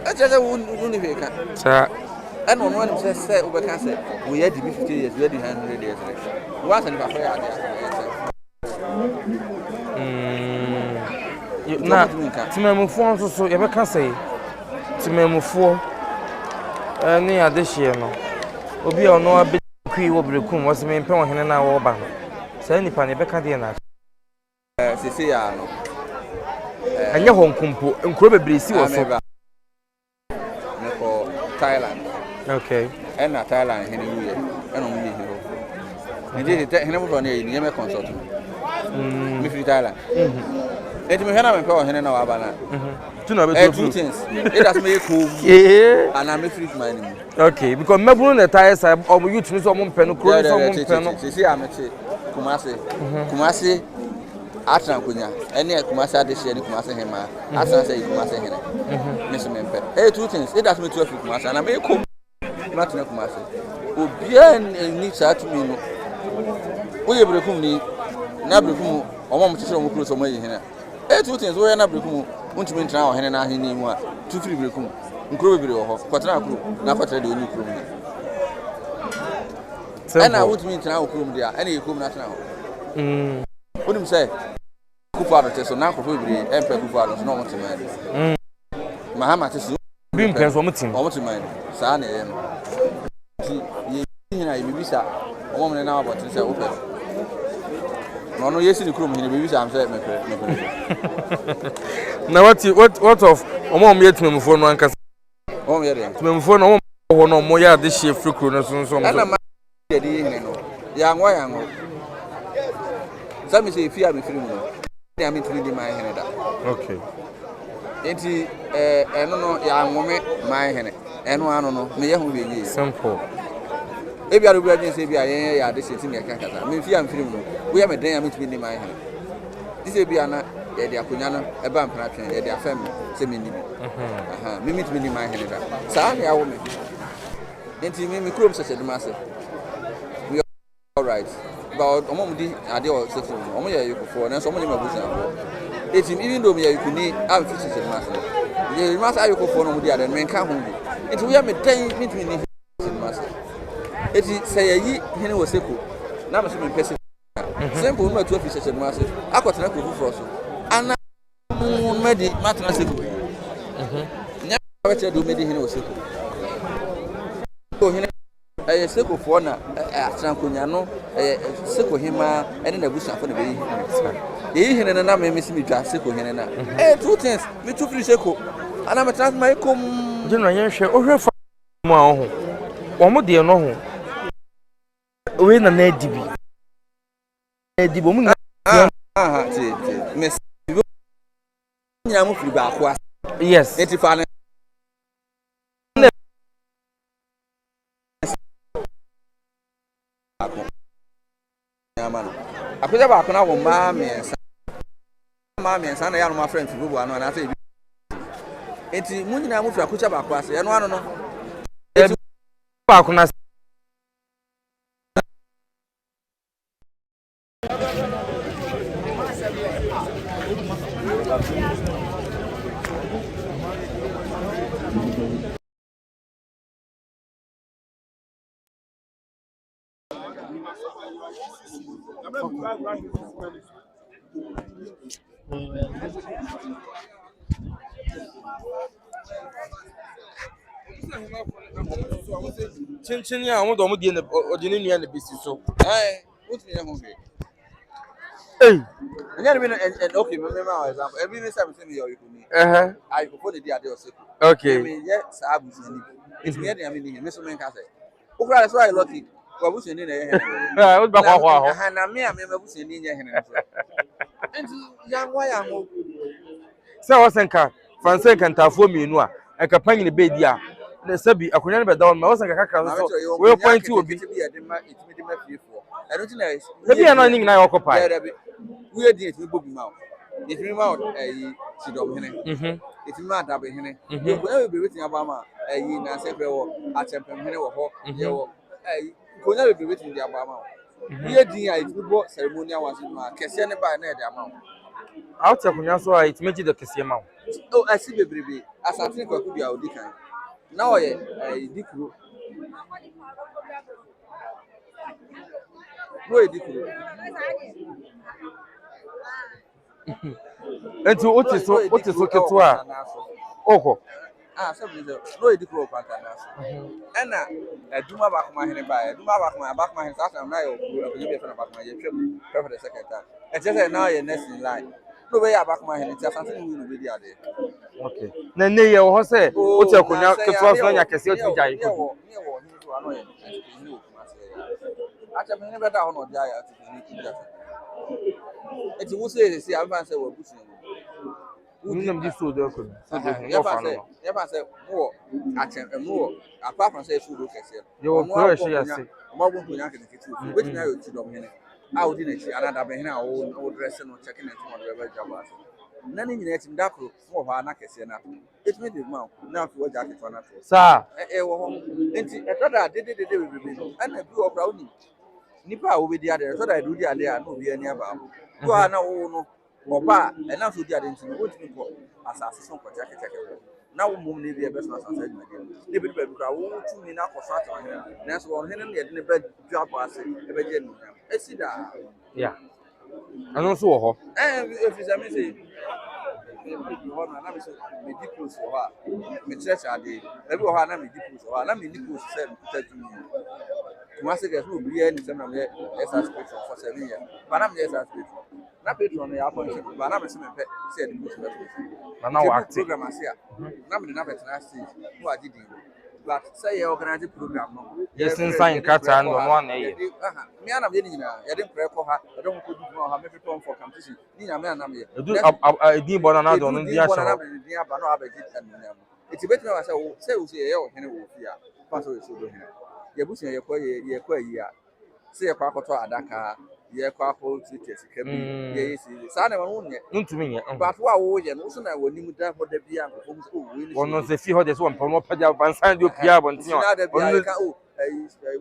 ajeje uni hwe ka sa and on one say Ubeka said, we had to be 50 years, we had 100 years. Once and if I na timemufo nso so yebeka say timemufo ni adehie no obi ono abekui wo brekum wo se mempe wo hene na wo ba no say nipa ne beka de na sisi ya no anya honkumpo nkuro bebre si wo so neko Thailand. Okay. And na Thailand hene wuye eno mu ye hero ndi de hene bo ne ye me consult me free Thailand enti me hena me pe o hene na wa ba na tu na be two things it does me cool and I'm free my name. Okay, because mebunu na Thai side o mu youth ni so mo mpe no kro so mo mpe no sisi amete kumase atra nkonya ene kumase adehye ni kumase hema atra say kumase hene me so me mpe two things it does me to free kumase and I'm cool not na kumase obia ni cha tumi no oye brekum ni na brekum omo mo tese omo kuro so mo yi hene two things oye na brekum untumi ntra o hene na hene mu a two free brekum nkuro bebere ho kwatra kuro na kwatra de oni kuro mu ana untumi ntra o kuro mu dia ana yekom na tra ho onim say kufa do so na kuro bebere empe kufa do so na mo tema mahama tese bi mpenso mo tim omo tema sa na ye no hina ibibisa omo mene na about say open no no yesi ni krom hina ibibisa am say mepere na what of omo mo yetimemfo no anka omo yede timemfo no omo ho no mo ya de hye frikro no so mo na ma de hina no ya ngo sami say fia me free mu no ya me tiri di my hina da okay enti eno no ya ngome my hina eno ano no me ye ho be yi simple ebi arubu agin se bi ayen ya de seti me kan kata me fi am film no we ya me dan ya me tumi ni man he this e bi ana ye de akonya no e ba mpra twen ye de afem se me ni bi me me tumi ni man he da sa na ya wo me enti me krom se se duma se we all right but omo mu di ade o se film omo ye yekofo na so omo ye mabusa ko enti even though me ye yekuni am fi se duma se ye ma sa yekofo no mu di ade me kan ho bi enti we ya me dan me tumi ni eti say yi hene wo seko na me so me pese simple no atu office no ase akotena ko fufuro so ana medi matena seko nya ba che do medi hene wo seko o hene seko for na atrankonya no seko hima ene na busa for na be yi hene na me mesi mi dwa seko hene na two things me two free seko ana me trans my kom jino yen hwe ohwe fa mu a ho wo mo de no ho we na dibi dibo mu ti me nyina mu free ba kwa yes eti fa na akwụja ba akụna bụ ma miensa na ya no ma friend bubu anu na say enti mu nyina mu fi akwụja ba akwa se eno anu no ba akụna Chin ya won do mo die na odini nua na bisi so what me ho be eh be no okay me ma example every time say me you ni I go for the dia dey oseko okay me ye sa abusi ni it me dey am ni me so me nka say ukura so I lucky ko abusi ni na ye he o ba kwa ho na me abusi ni nye he ne enti ya ngwa ya ngo se wo senka fanse kantafo mienu a eka panyine be dia na sabi akonya ne be da ma wo senka kakra so we point obi bi e de ma itimi de ma fiefo e no ti na e bi no nyina yo kopa we dey itimi bobi ma itimi ma sidom hene itimi ma dabe hene we ko e be wetin abama na se bre wo achempem hene wo ho ye wo ko nya be wetin di abama we din a itimi bo ceremonial was no kese ne ba na e de ama out akonya so a itimi gi de kese ma asi bebrebe asante kwaku bia odi kan na oye dikuro no dikuro enti o ti so keto a oko sabi no dikuro kwanta na so ena aduma ba kuma hene ba hene sa na yo akonya bi fa na ba kuma ye twem for the second time e say now ye next in line no be ya ba kuma hene ti asante ni no be di ade okay na ne ye ho se o ti akonya keto so nya kese o ti jai ko ni wo ni so ano ye ni wo kuma se ya acha me ne be da ho no dia ya ti ni ki ja eti wo se aban se wo busu ni nam di so de ko so de ya ba se wo achem wo apart from say food kese yo ko she ya se mo bo ko nya ke kiti wetin na yo ti do me ne a odi na chi anada be hene a wo dress no checking it mo de be jaba na ni nyina tim dakro mo ho ana kese na etimi de ma na fi wo jacket na to sa wo ho enti etoda de bebe no ana bi wo kra oni nipa a wo be di ade so da do di ade a no bi ani aba wo ana wo no oba e na so di ade ntimi wo timi ko asase so ko jacket na wo mum ne bi e be so asase di ade ne bi ba bi kra wo tumi na ko sa ta hene na so wo hene ne de ne ba dwa ba ase e be je ni esida ya ano so wo ho efisa me say na me so me di close ho a me church ade e bi ho na me di close ho na me di close say me ta jumi kuma se get no bi any time na me exercise for 7 years but na me exercise na patron ya appoint but na me se me pe say di close na wa active program asia na me na better na stage no agidi but say you organize program no yes inside kata and no na ye me ana me ni nyina ye dem pre ko ha e don ko du ha me prepare for competition ni na me ana me edu edin bona na do no dia sha dia ba no abaji tan ni am eti betima wa say o say ye o hene wo fi a pa so so do hene ye busu ye kwa yi a say ye kwa akoto adaka ye kwa ko ticket sika bi ye yesi sa na ma nye ntumi nye but wa wo ye no so na woni mu da ho da bia ko mu so wo ni wono se fi ho de so won mo paja bansan de opia bonti o wono ka o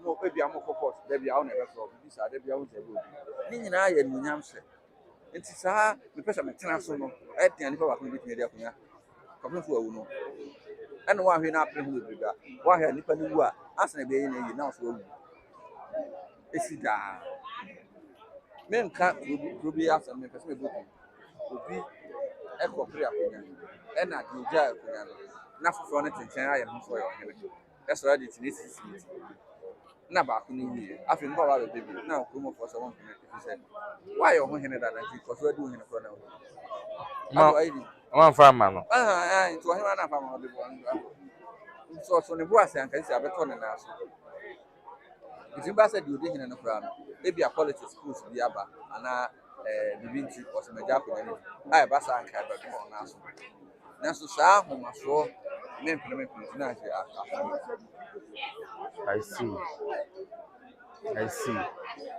mo pe bia mo kokot da bia o na be so bi sa da bia o je bo ni nyina ye nunyam hye enti sa me pesa me tena so no e tia ni fa ba ko bi tumi de akonya Otumfuo awu no ene wa hwe na apre hu bebrega wa hwe nipa ni wu a asena be yi na yi na so awu esida men ka probi asem me pesa me boku obi e ko pre akonya e na di ja akonya no na fofo no tenchen aye no so yo hebe e so ready tinisi na ba ko ni wi afi mba ba be bi na ko mo for so won fi say why your hene that na because we do hene for now ma fa ma no to hene na fa ma be bo so ne bo ase anka si abeto ne na so if you ba say di odi hene no kra no e bia politics schools bi aba ana bibinti o se meja ko ni ai ba sa anka ba ko na so na so sa homa so me na je I see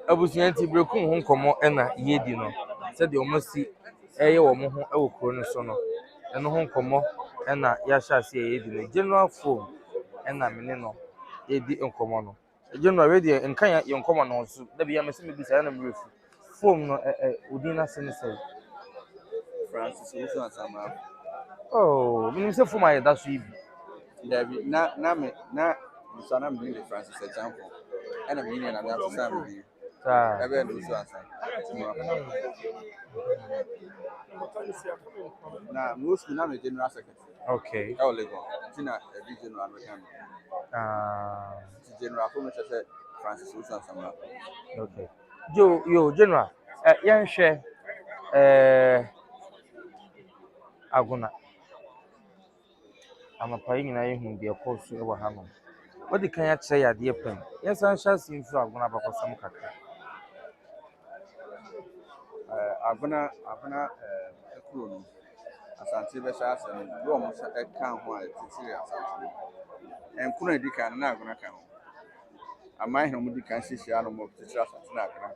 abusuanti brekum ho nkomo na yedi no se de omosi eye wo mo ho e wo kro no so no eno ho nkomo na ya sha se yedi no general form na mene no yedi nkomo no general we de nkan ya nkomo no so da bia mese me bisa na mrefu form no udina se ne se Francis Usu Asama. Oh, me say form aye da so ibi David na Musana me the Francis example and I'm in and I'm Sam ta ebe no Usu Asama na most na me general secretary okay e Lagos tina e general American general for me say Francis Usu Asama okay yo general yan hwe aguna amapa nyina yehu de koso e wa ha no wodi kan ya kire yade pam yesan hwa sinfu aguna bakosam kakra aguna ekuro no asante be sha asem do mo sha kan ho a titiri asante enkuro edikan na aguna kan amai no mudi kan hihia no mo titiri asante na aguna kan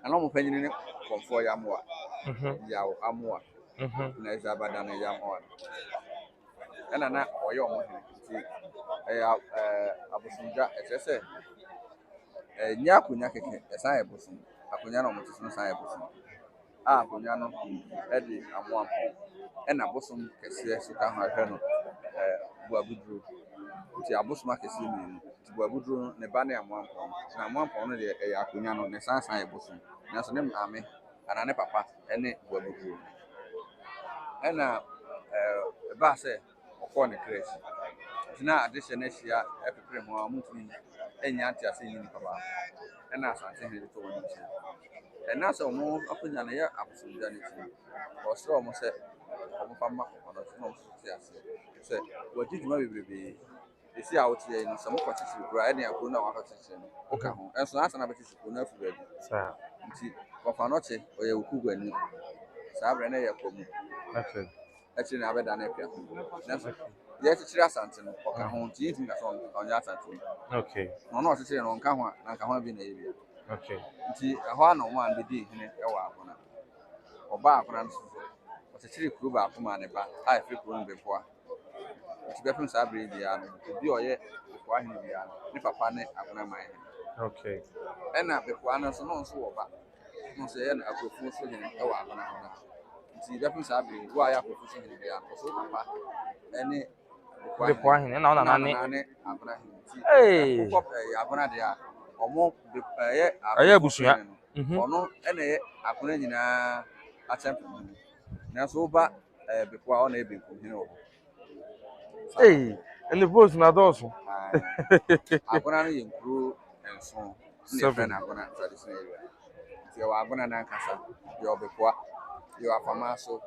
ana mo panyini ne konfo ya moa yawo amoa na ezabada na ya moa ana na oyo mo hene ti abusunja etese nya akunya keke esan ebusun akunya no mo tisi no san ebusun akunya no edi amoa ena bosun kese so ka ha hwe no buabudru ti abosuma kese ni ti buabudru ne ba na amoa na amoa no de akunya no ne san ebusun na so ne ame ana ne papa ene buabudru ena ba se okọ ne crash tina addition na hia epepre ho amutumi enya anti ase ni papa ena AsanteHene to woni chi ena se omo akunya na ya abusunja ni chi osro omo se omo pamma ono no ti ase se wadi djuma bebrebe esi a wote yi no se mo kwachi kura ene akuru na wakati chi no oka ho enso asa na beti kura na afu baby sa nti papa no che oye okugwa ni sa bre na ye komu okay actually na abeda na pia yes chiri asante no oka ho nti yin ka so onya asante okay no chiri no nka ho na nka ho bi na yebia okay nti ho na mo an bedi hene e wa akona oba akona nso o chiri kuru ba akoma ne ba a efe kuru no bepoa nti befem sa bre bia no bi oye bepoa hene bia ne papa ne Agonaman Hene okay ena bepoa no so no nso wo ba no se ye na akofu so hene e wa akona ho na nti befem sa bre wo aya akofu so hene bia so papa ene bepoa hene na ona nane Agona Hene eh Agona de a omo ye aya busua ono ene ye Agona nyina atempe na so ba bepoa ona ebe ko hene wo eh ene post na doso Agona no ye nkuru enso ne fe na Agona traditional area ti wa Agona na nkasa ye obepoa ye afama so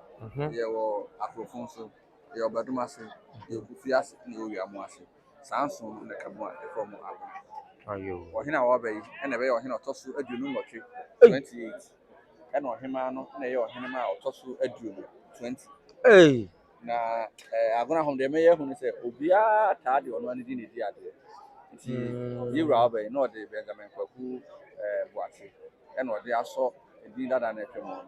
ye wo Aprofon so ye obaduma so ye kufiase ne ye wiamuase sanso na kamu a from Agona ayo ohina wa bayi ene be ohina otosu aduonu nwotwe 28 ene ohima no na ye ohina ma otosu aduonu 20 eh na Agona hom de me ye hu ni se obia taa de ono ani di ne di ade nti yewura wa bayi no de Benjamin Kwaku Boakye ene ode aso di dada na twemo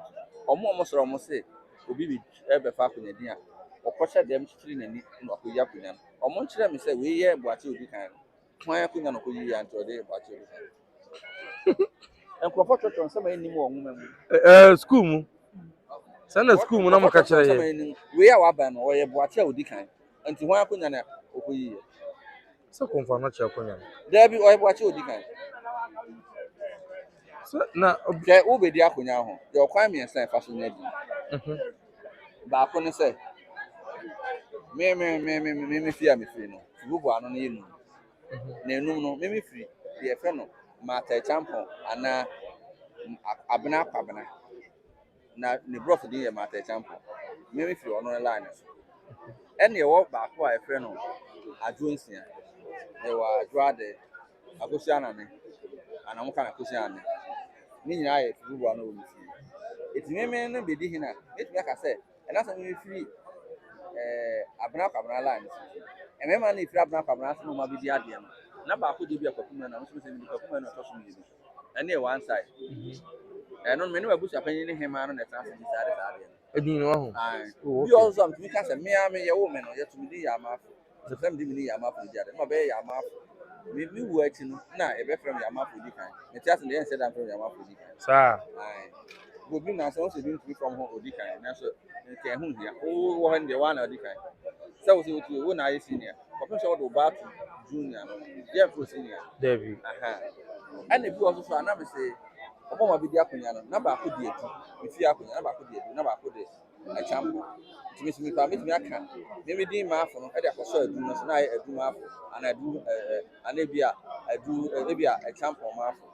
omo soro omo se obi bi ebe fa akunya din a okoche dem chiri nani na okoyi akunya omo nchire me se we ye Boakye odi kan twan akunya no koyi ya ntode Boakye odi kan enkrofo chocho nsema enim wo nwuma mu school mu sana school mu na mo ka kire ye we ya wa ba no wo ye Boakye odi kan nti hwan akunya na okoyi ye so konfa no che konya da bi o ye Boakye odi kan so na ke wo be di akunya ho ye okwan me nsan fa so na di ba ko ne se me fi no bubu ano na yenu na enum no me free the efe no mata champion ana abena kwabena na ne brof din ye mata champion me free ono line so ene wo ba ko a efe no adwonsia e wa adwade akosia ne ana mo kana akosia ne ni nyina ye fubu ano wo fi etime no bedi hina etime aka se ena so me free abena kwabena line emema na ifira abena kwabena so ma bi di ade no na ba ko de bi akwakum na so se mi akwakum na to so mi ene one side no me no abusu apanyin ne hema no na transit bi sare sare edin no ho bi also am tumi ka se me ame ye wo me no ye tumi di ya ma so fam di mi ni ya ma fu di ade ma be ya ma mi wu ati no na e be frem ya ma fu di kan me ti ase le say that frem ya ma fu di kan sa go bi na so bi from home odi kan na so ke hu hia o wo han de wa na odi kan so wo na ye senior ko so do back junior yeah pro senior David and the also so na me say omo ma bi di akonya no na ba ko di etu ifi akonya na ba ko di etu na ba ko di a champion timi pa me timi aka me di ma afo no e de akoso adu no so na ye adu ma afo ana adu ana bia adu e bia a champion ma afo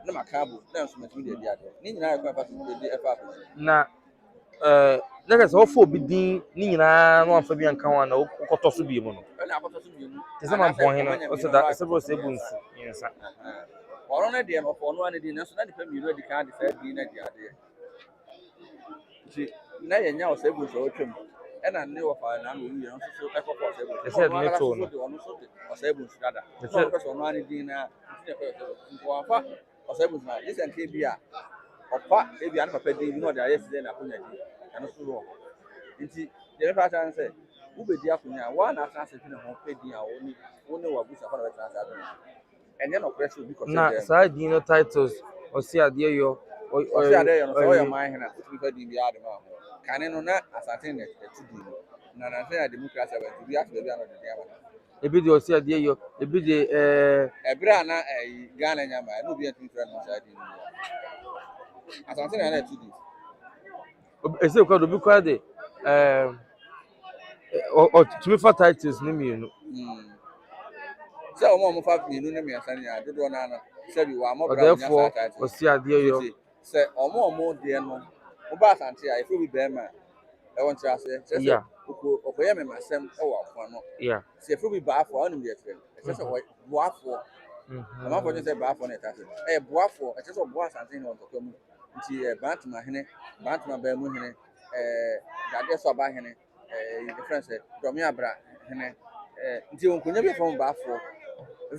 na makabo na so matimi de dia de ni nyina yakwa pa so de efa akonya na na so ofo bi din ni nyina no amfa bi anka wa na ukoto so bi mu no na akoto so bi mu te se man pon hino o se da se bro se bunsu yinsa ọ̀rọ̀ náà díẹ̀ ọ̀pọ̀ ọ̀nù àná díẹ̀ náà sọ náà nípa mìíràn di kan di fẹ́ dín náà di adé nti náà yẹn nyà ọ̀sẹ̀ ebùsọ̀ ọ̀twam ẹ̀nà ní wọ̀ fà náà wọ̀ wíyẹn nso ẹ̀kọ́ fọ̀ ọ̀sẹ̀ ebùsọ̀ ẹsẹ̀ ní tó no ọ̀nù so di ọ̀sẹ̀ ebùsọ̀ dada ọ̀nù pẹ̀sẹ̀ ọ̀nù àná dín náà nti ẹ̀kọ́ ọ̀fà ọ̀sẹ̀ ebùsọ̀ náà yẹ sẹ́ńkẹ́ bi a ọ̀pá ebi àná pàpẹ́ dín bi náà ọ̀dà ayé sílẹ̀ náà akónya dín ẹ̀no so rọ̀ nti yẹn fà kyàn sẹ́ wúbẹ̀dì akónya wọ́n á nà asase fi na hàn pẹ́ dín a wọ́n ní wà bùsọ̀ fà náà bẹ̀ tẹ̀ asase and then oppressive because na side dino titles o si ade yo o si ade yo no so your mind na to be di ade ma kan no na AsanteHene etu di na say democracy about to be at be na de ama ebi de o si ade yo ebi de ebra na Ghana nyama no be etu friend no side ni AsanteHene na etu di ese ko do bi kwa de o to be for titles ni mi no se omo fa minu ne me asane ya dodo na na se bi wa mo bra nya therefore o si ade yo se omo de no mo ba Asante ya ifu bi be ma e won tira se se okoye me masem e wa afo no se ifu bi ba afo onu de tre se bo afo ama fo se ba afo na ta se bo afo se bo AsanteHene on to mu nti Bantama ba mu hene dade so ba hene difference domi abra hene nti onkonya bi fo ba afo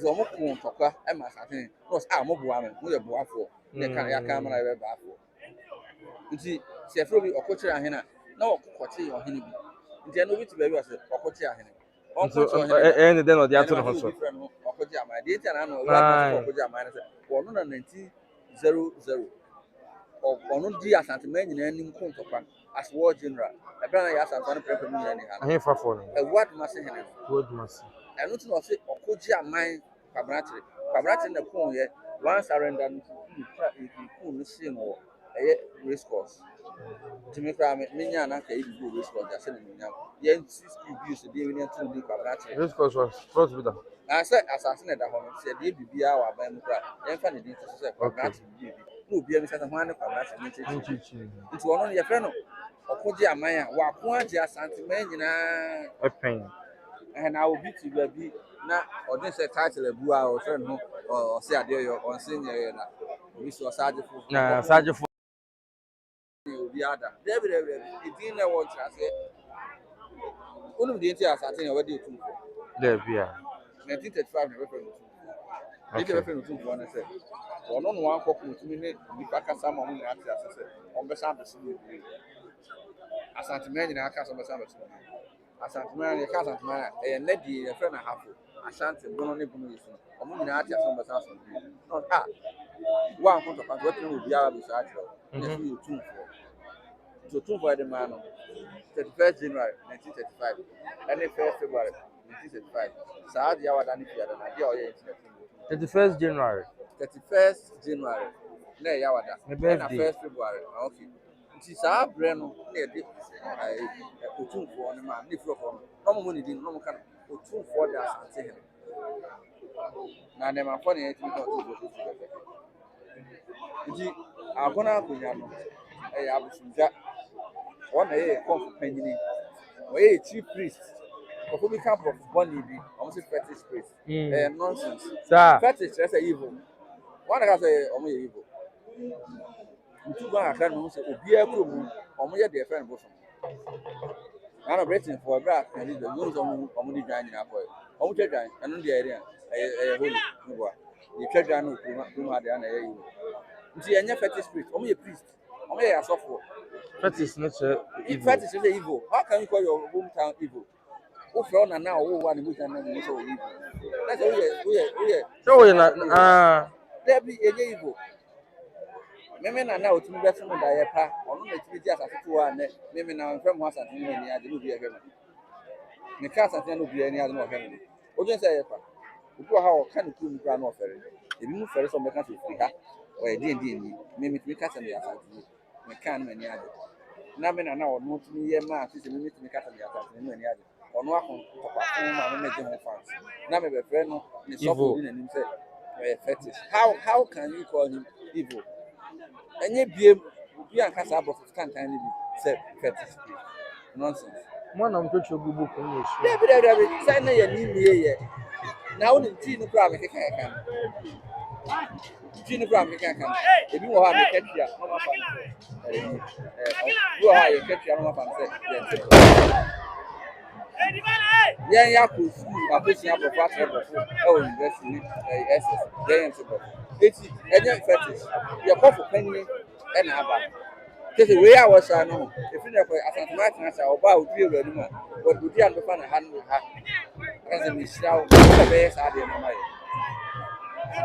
so mo kun tokwa e ma AsanteHene no mo boa me mo ye boa afo ne kan ya kan ma na be ba afo nti se afro bi okochira hene na okokoche ohene bi nti eno bi ti ba bi ase okoche ahene and then the ato no so okoche ama de ti na no wa okoche ama ne se wono na 1900 ono di AsanteHene nyina nim kun tokwa as war general ebra na ya AsanteHene prefer mu nyina ni ha ahe fa for no word mase hene word mase eno ti no se okoche aman kwabratre na kun ye one surrender no kun no se no eye race course timi kra me nya na ka ibi race course ase na nya ye ski views de we na tun di kwabratre race course was cross with them ase AsanteHene da ho se de bibia wa ban mu kra ye fa ne din se kwabratre bibi no bia mi se ho ane kwabratre ni chichi nti wono ye fe no okoje aman a wa ko aje AsanteHene nyina epen na obi ti bi na odin se title ebu a o se no o se ade yo on se nye na obi so saje fu na saje fu obi ada David edin na won tra se onum de nti AsanteHene we de tu there bia 1935 na we fe no ite we fe no tu na se ono no an kokku tumi ne ni pakasa ma mu na ati asese on be sa be su AsanteHene nyina aka so be sa be su AsanteHene ka AsanteHene e na di e fe na hafo Asante bono ne bono yesu omo nyina ati aso be sa so no wa an konto pa we tun obi ara be sa atro ne fi Otumfuo de man no 31st January 1935 and 1st February 1935 sa dia wa dani fiada na dia o ye 31st January na ya wada na 1st February okay nti sa bre no na de Otumfuo ne man ne fro no mo ni din no mo kan Otumfuo da AsanteHene na ne ma for ne yɛtumi ka ɔtɔ so nti agona akonya no ɛyɛ abosomdwa wɔn na yɛ kɔnfo panyini wɔyɛ chief priest kɔfo bi ka prɔfo bɔne bi ɔmo sɛ fetish priest ɛyɛ nonsense fetish kyerɛ sɛ evil wɔn na ka sɛ ɔmo yɛ evil ntu ba akra no sɛ obiara kurom ɔmo yɛ deɛ fɛn bosom na Britain for bra and the rules ɔmo di dwan nyina kɔ ɔmo twɛ dwan ɛno deɛ ɛyɛ ɛyɛ holy no boa yɛ twɛ dwan no kuma ade na ɛyɛ evil nti ɛnyɛ fetish priest ɔmo yɛ priest ɔmo yɛ asɔfo fetish no sɛ evil fetish is evil how can you call your hometown evil who from na now who want to na no so evil that's who yɛ na there be ɛnyɛ evil meme na otumi bɛso no da yɛ pa ɔno na tumi di asase to a ne meme na mfrɛ mo asante ne ni ade no bi ɛhwɛ me ne ka asante no bi ani ade no ɔhwɛ me odwen sɛ yɛ pa obi wɔ ha ɔka ne kuru kura na ɔfɛre ebi mu fɛre sɛ ɔbɛka sɛ firi ha ɔyɛ den ni meme tumi ka sɛ ne asante ne ka no ani ade na me na ɔno tumi yɛ ma sɛ meme tumi ka sɛ ne asante ne ani ade ɔno akɔ tɔkwa ma meme gye ho fans na me bɛfrɛ no ne sɔfo bi n'anim sɛ ɔyɛ fetish how can you call him evil enye biem obi ankasa abofo kantan ni bi say fetish nonsense mo na mtotwe gugu ko no su David say na ye ni ye na woni ti no kra me keka kan ti no kra me keka kan ebi wo ha me ketia no ma fa wo ha ye ketia no ma fa say yen ya ko su akosia abofo atrefo university SS yen so eti enye fetish ye kofo panyin e na aba kese we a wasa no efi na ko asantuma tena sa oba odie wani ma odi an fa na ha no ha kaze mi shirawo be sa de no mai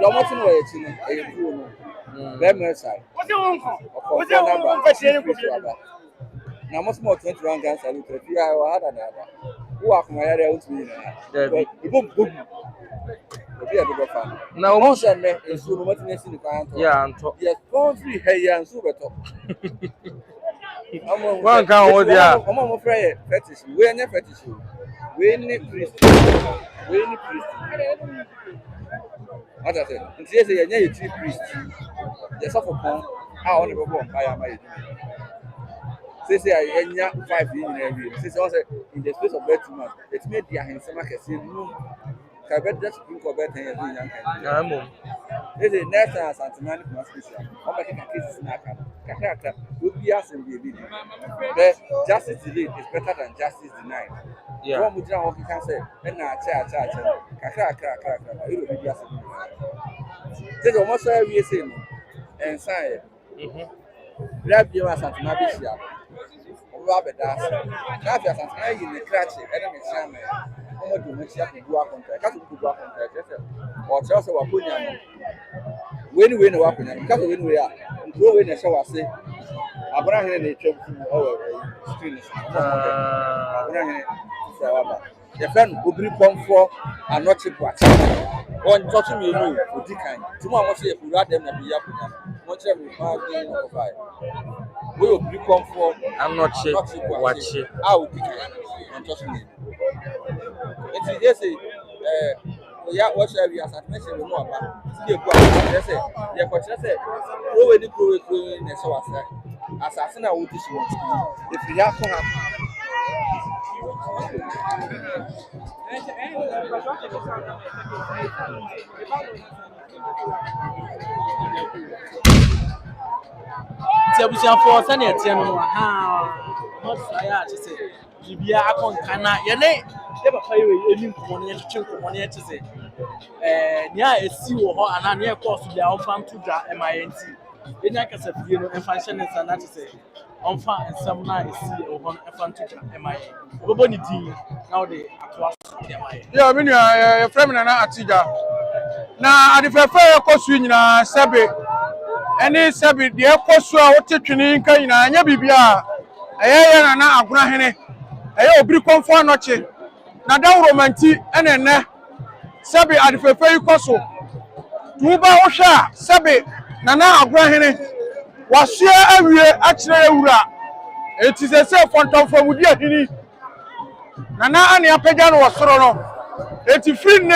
yo mo tinu we ti no e du no be me sai o na ba na mo smo 21 gan salute fi ha wa hada na aba wo akoma ya re utumi na ibom bogu obi e be fa na o mo se me ensu no mati na si ni kan to ya anto yes country he ya ensu beto wan kan wo dia omo mo frɛ fetish we anya fetish we ni priest ada se nti ese anya ye chief priest ye suffer pon a on be born by am say anya 5 in every say on say in the space of 30 months it made their hensema kese no ka bet just think of better yan yan kan na mo ese next asantuma ni kuma special o be ka cases na aka kakra obi asen bi ebi the justice delayed is better than justice denied yeah mo jira ho kan say na acha kakra you obi asen say the almost we say no ensan grab your asantuma bi sia o ba beda na fi asantuma yi ne krache e na me sia me omo do me sia ko bua contract ka so ko bua contract say o tell say wa konya no we na wa konya ka so we a ntro we na hye wa se Agonaman Hene na twam o screen Agonaman Hene say wa ba the friend obiri pomfo anoche boat on touch me no odi kan tumo amo say e kura dem na bi ya konya mo kire me ma bi no ko we obiri pomfo anoche wache a odi kan on touch me enti dey say ya what shall we as admission no aba ti dey go am say ye ko kire say pro we ni na so asa asase na wo di so if you have to have Tiabusia for sani etie no ha not fire to say bibia akonka na ye ne ye papa ye eni nkomo ne twetwe nkomo ne te say nia esi wo ho ana ne course bia on fan to dwa MINT enya kasa fie no emfa hye ne sana te say on fa ensam na esi wo ho emfa to dwa MINT obobo ni din na wo de atwa MINT yeah me nua ye frame na atija na adifefe ekosu nyina sebe eni sebi de ekosu a wotetwene nka nyina anya bibia eye na Agonaman Hene eye obiri konfo anoche na da romanti enene sebi adifefe ikoso tuba wo hwa sebi na Agonaman Hene wasia awie akire ewura eti sese fontonfo mudi ahini na ane apagya no wasoro no eti free ne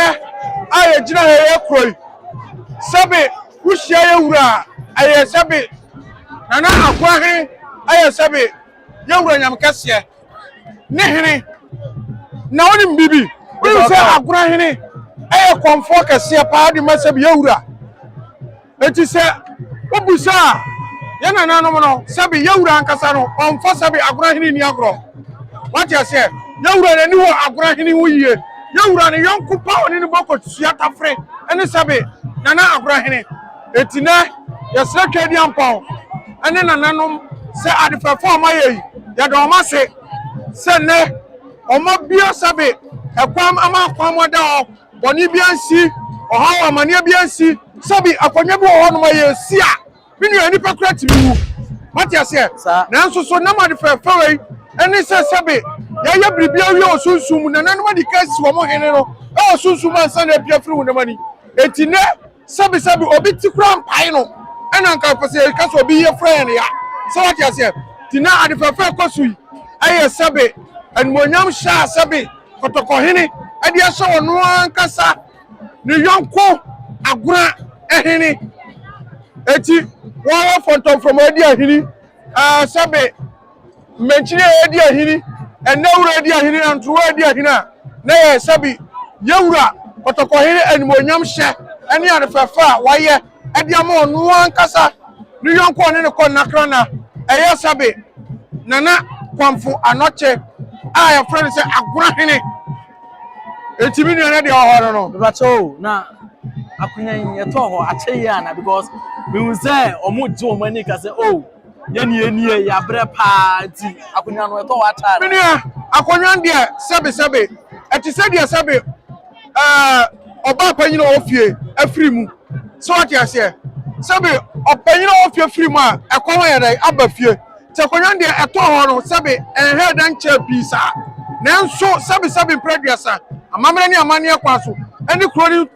aye gina he kroi sabe wuhia yewura aye sabe nana Agonaman aye sabe yewura nyam kase ne hene na woni bibi we say Agonaman aye komfo kase pa di masabe yewura eti se obusa ya nana no no sabe yewura ankasa no onfo sabe Agonaman ni agro what you say yewura ni wo Agonaman wo yie yewura ne yonku pa oni ni boko tuata fre ene sabe nana Agonaman etina yesra twedi ampon ene nananom se adefafo amaye ya do ma se ne omo bia sabe ekwam ama kwam da o boni bia nsi ohawa amane bia nsi sabe akonwa bi wo no ma ye si a minu ani pakra timiwu what you say na nso so na ma adefafo we ene se sabe ya bribia wi osunsum nananom adi kasi wo mo hene no e osunsum ansa na bia firi wo na mani etine sabe obi tikura mpai no ena nka pese ka so obi ye friend ya so what you say tina adefafo kosui aye sabe anmonyam sha sabe AsanteHene ade aso wono ankasa ne yonko Agonaman eti wo fonton from AsanteHene sabe menchire AsanteHene enawura AsanteHene antwo AsanteHene na ye sabe yewura AsanteHene anmonyam sha ene adefafo waye ade ama wono ankasa ne yonko ne ko nakrana eye sabe nana kwamfo anoche ya friend say Agonaman etimi ni na de ohoro no bebacho na akunyan ye to ho ache ya na because we will say omoje o mani ka say oh ye ya bre pa ti akunyan no to ho atare mini akunyan de sabe eti se de sabe oba panyin ofie afiri mu so what you say sabe opanyin ofie afiri mu a ekon ye dai abafie akunyan de eto ho no sabe enhe dan che pisa nanso sabe producer amamre ni amane akwaso eni kroni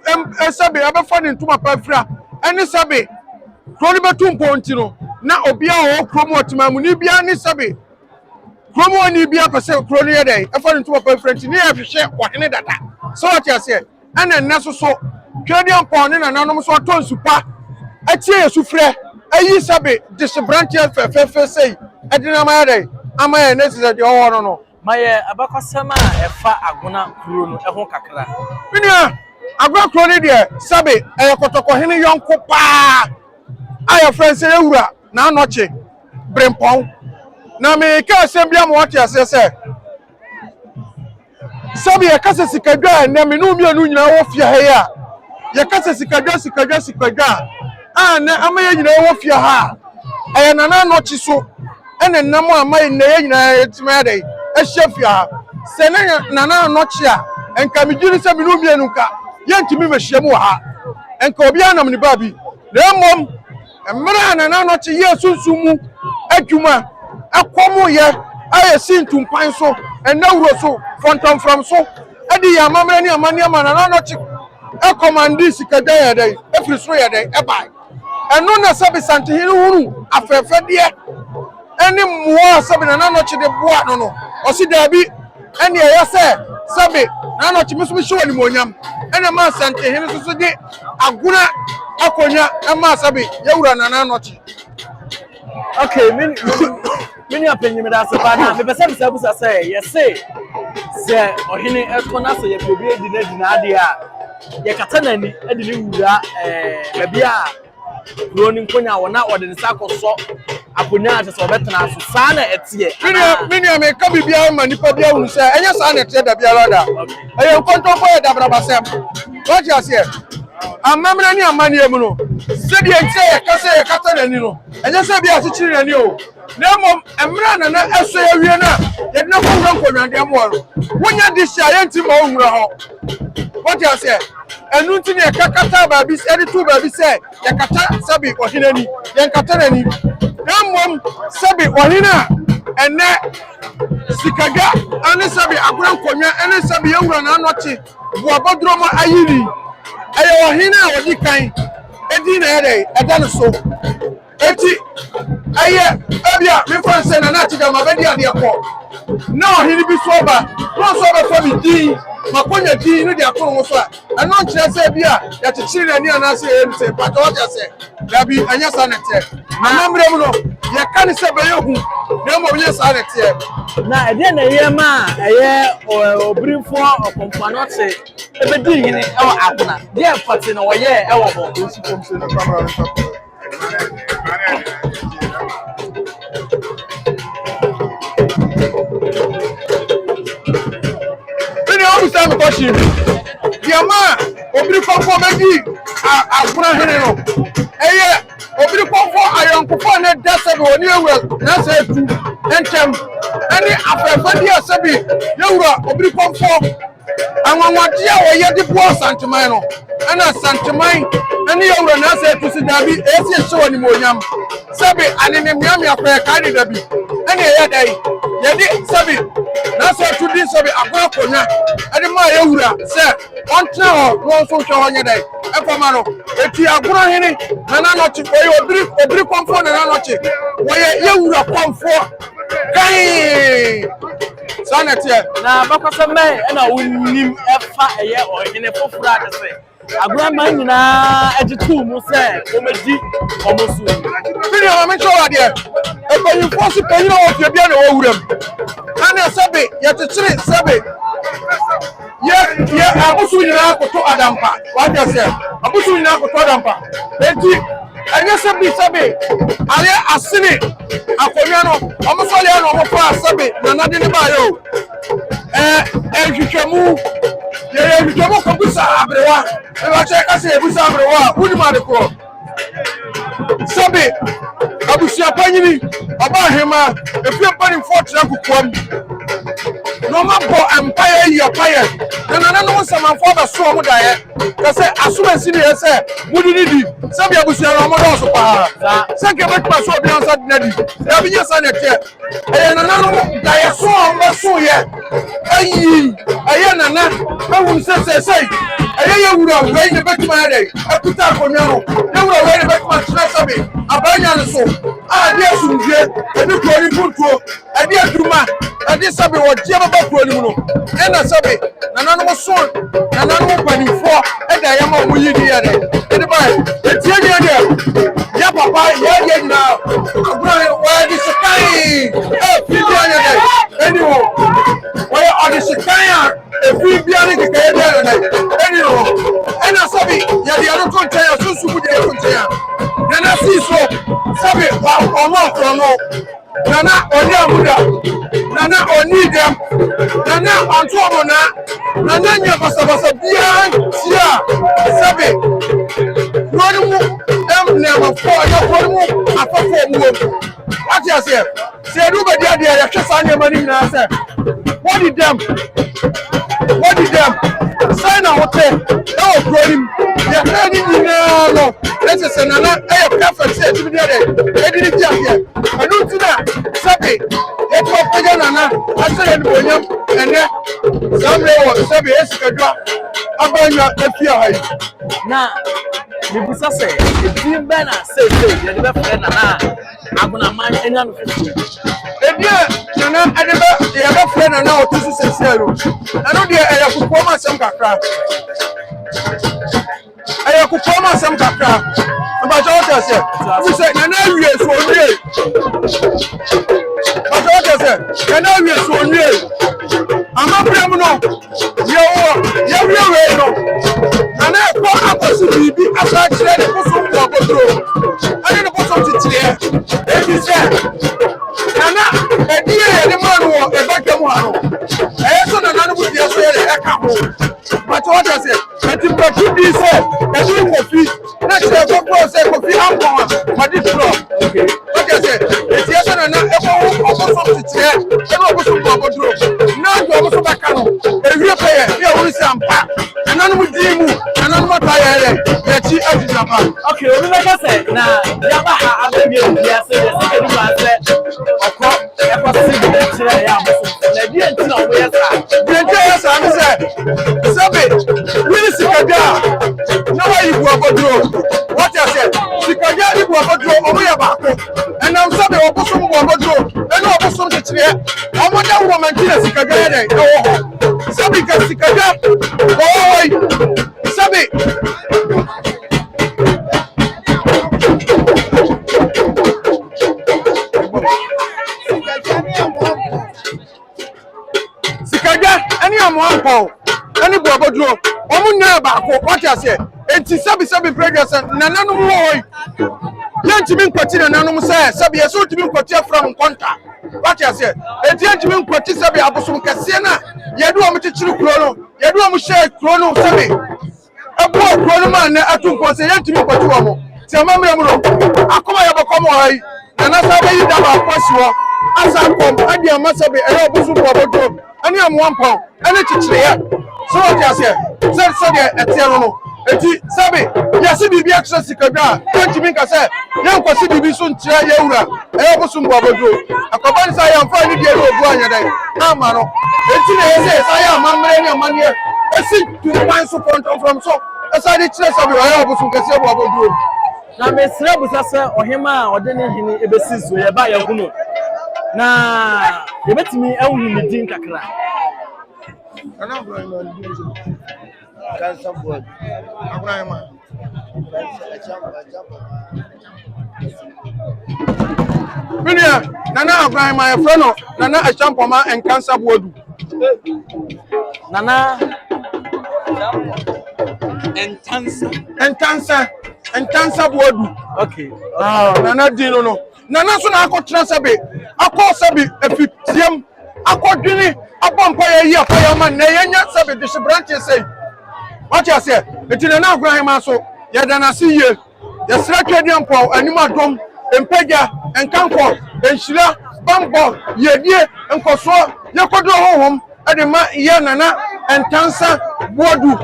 sabe abefa ni ntuma pa fira eni sabe kroni betumpo nti no na obia o kromo otimamu ni bia ni sabe kromo ni bia pese kroni ye dai afa ni ntuma pa fira nti ni ahwehwe wahene dada so what you say ena naso so twedi ampon ni nananom so tonsupa atie yesufre ayi sabe disbrantia fefe sei edina ma dai ama ye nesi de owo no maye abakosema efa Agona kuro no eho kakra minia Agona kuro ni de sabe AsanteHene yonko pa aya friends ewura na anoche brempon na me ka asembia mo wate ase se sabe ya kasa sikadwa na me no mienu nyina wo fia he ya ya kasa sikadwa na amaye nyina wo fia ha aya na anoche so ene namo amaye na nyina etima dai ehafia senanya nana anoche a enka mejiri se me no mienu ka yentimi mehyiam wo ha enka obi anam ni babi na mom emra nana anoche yesunsumu adwuma akomo ye aye sintumpan so enawuro so fonton from so edi ya mamre ni amani ama nana anoche commandi sikada ya dai efiri so ya dai ebai eno na sabe AsanteHene hunu afefe de eni muo sabe nana anoche de boa no osi dabi eni ya se sabe nana anoche miso mi shwo ni monyam ena ma AsanteHene so de Agona akonya ema sabe yewura nana anoche okay mini apenyi me da se ba na me pese me sabusa say yes say ohene ekona so ye probi edi na ade a ye kata nani edi ni wura bia kroni nkonya wona ode ne sakoso akonya ate so betena so sa na etie mini me ka bibia ma nipa bia hu say enya sa na etie da bia loda eye nkonto boy da braba sem what you say amamra ni amani emu no se die ntie ye kata nani no enya se bia asichiri nani o na mom emra na na eso ya wie na ye na ko wura nkonwande amo no wonya disha ye nti ma ohura ho what you say enu nti ne kakata ba bi se tu ba bi se ye kata sabi ohine ni ye kata nani na mom sabi ohina ene sikaga ane sabi Agona nkonwa ene sabi ye wura na anoche bo abodromo ayiri ayo ohina wodi kan edi na ere edane so eti aye abia me fanse na na tiga mabedi ade ko na ohini bi so ba no so ba so bi din makonya di no de akon so a ɛno nkyerɛ sɛ bi a yɛkyekyere n'ani anaasɛ yɛn sɛ pata ɔde sɛ dabi anya sa ne teɛ amammerɛ mu no yɛka ne sɛ bɛyɛ hu na mmom nyɛ sa ne teɛ na ɛdeɛ na ɛyɛ ma ɛyɛ obirifoɔ ɔkɔmfano te ɛbɛdi hene ɛwɔ Agona deɛ pate na wɔyɛ ɛwɔ hɔ Bini o bisa mi koshi. Yama obiri konfo meji Agona hene no. Eye obiri konfo ayonkofo na dase be oni ewura na se tu entem. Ani afrafadi asabi yewura obiri konfo anwanwade a woye de bo santeman no. Ana santeman ani yewura na se tu si dabi esi hye woni monyam. Sabi anene miam yakwa ka ni dabi. Ani eye dai. Yedi sabi na so tu din sabi Agona konya ani ma yewura se on tena ho no so hwe ho nyedai efama no eti Agona hene na no chi oye obiri konfo na no chi woye yewura konfo kai sanetie na bakasa me na wonnim efa eye ohene foforo adese Agonaman nyina agitu mu se omedi omosu bini o me chowa de epanyin fosi panyin o fie bia na owuram ana sabe yetekyere sabe ye abusu nyina akoto adampa wade se abusu nyina akoto adampa enti anya sabe ale asene akonya no omofale na omofa sabe na nade ne ba yo ehwehwemu ye ko busa abrewa e ba che ka se busa abrewa wudi ma de ko sabe abusia panyini oba hema efie pani fortress kukwam no mabo empire yi empire na no samanfo ba so mo dae ka se asumansi ne yese mudi ni di sabe abusia no mo do so pa se ke bet pa so bi ansa dinadi ya bi yesa ne te na no dae so mo so ye ayi na awu se ye wura we ne bet ma dai akuta ko nyaro ye wura we ne bet ma tna sabe abanya ne so ade asunje ebi ko ni puntuo ade aduma ade sabe wo je baba ko ni mu no na sabe na no so na no panifo e da ya ma mu yi di ya de ade ba etie ni ade ya papa ya na Agona wa di sekai fi di anya de anyway wa odi sekai fi bi ani ke ke de na anyway na sabe ya di ado to ntia so su bu de to ntia na si so sabe wa omo from no nana oni amuda nana oni dem nana anto omo nana nya basa bia tia sabe no mu ne ma fo ya ko mu afafo mu ati ase se du be dia ya twesa nya mani na se what did them sign out there na o pronim ya kani ni na no let's say nana e perfect say ti dia de e di dia here anu ti na sabe e to peja nana asere ni bonyam ene samre wo sabe esikadwa abanya afia hai na bibusa se edi be na say ye de be fre nana Agonaman enya no fufu edi nana ade be ye be fre nana o tusu sesiero anu de e yakupo ma sem kakra ayakupo ma sem kakra ba jo te se we say nana wie so nie ba jo te se nana wie so nie amabrem no ye wie no nana ko akosi bibi asa kire ne ko so ko bodro ani ne ko so titire e bi se nana edi ye ne ma no e ba kemu ha no so nana no bu dia so ye e ka ho but what I say enti profi di se e du kofi na kire ko se kofi ampon ma di pro okay what I say enti so nana e ko so titire e no ko so ko bodro na do so ba ka no e wie pe ye wo si ampa nana no di mu nana no ta ye ye chi ajijaba okay we make say na ya ba ha abemi bia se ke ni ba se okọ e ko se bi kire ya bo na di enti na wo ye sa di enti ya sa mi se sabe wini sikaga na wa ibu abodro what I say sikaga ibu abodro o ya ba ko enam sabe o bo so mo abodro eno o bo so de kire o mo da wo man kire sikaga ya de wo ho sabe sabi kasikaja boy sabi sikaja ani amwampo ani buaboduro omunya baako what you say enti sabi previous nananu boy yantimi nkwati nananu sabi yeso timi nkwati from konta what you say enti yantimi nkwati sabi abosom kase na yedu omchichiri kuro no yedu omhye kuro no sabi ebo kuro no man na atunko se yantimi nkwati wo mo se mamre mu no akoma yebokom hai na sabi yi daba akwasi wo asakom adi amasabi eyo obusu buaboduro ani amwampo ani chichiri ya so what you say so de etiano no eti sabe yasi bibi akse sikadwa tantimi ka se yankwasi bibi so ntia yewura eyobosumbo abodo akobani sa yamfa ni de obu anya dai ama no eti na yese sa ya mamre ni amane esi to pan so from so esa de kire sabe eyobosum kase bu abodo na mesre busa se ohema ode ne hene ebesi so ye ba yahuno na yebetimi ehunu ni din kakra ana bro no din Cancer board. Agonaman. Minia, Nana Agonaman, my friend, Nana Achampoma and cancer board. Nana and cancer board. Okay. Nana Dino no. Nana Suna Ako Transabe, Ako Sabi, Efitium, Ako Dini, Apompire, Fireman, Nayanya Sabi, the Branch say. What you say? It's in an Agonaman so. Yadana see ye. The Srakadian Paul, Anima Dom, and Pega, and Campo, and Shila, Bambo, Ye, and Koso, Yakodo home, and the Yanana, and Tansa, Bodu.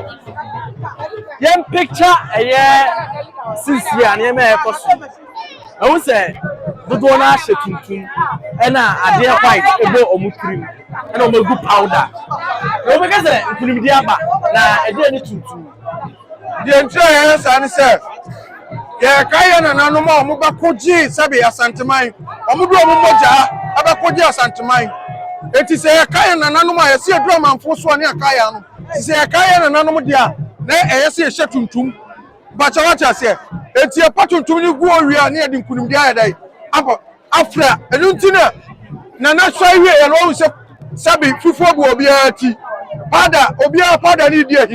Young picture a year since year, and you may have I would say, the donor shaking, and a dear white, a bow of cream, and a good powder. No, because I couldn't be about now, I didn't to. The entire answer, yeah, Kayan and Anoma, Mubakoji, Sabi, AsanteHene, Omudu Moja, Abakoji, AsanteHene. It is a Kayan and Anoma, I see a drum and Foswania Kayan. It's a Kayan and Anomodia, I see a Shatum. But what I say, it's a pattern to you go near the Kundia day. After a Luntina, Nana Sway alone Sabi, Fufu Obiati, Pada, Obia Pada, Nidia,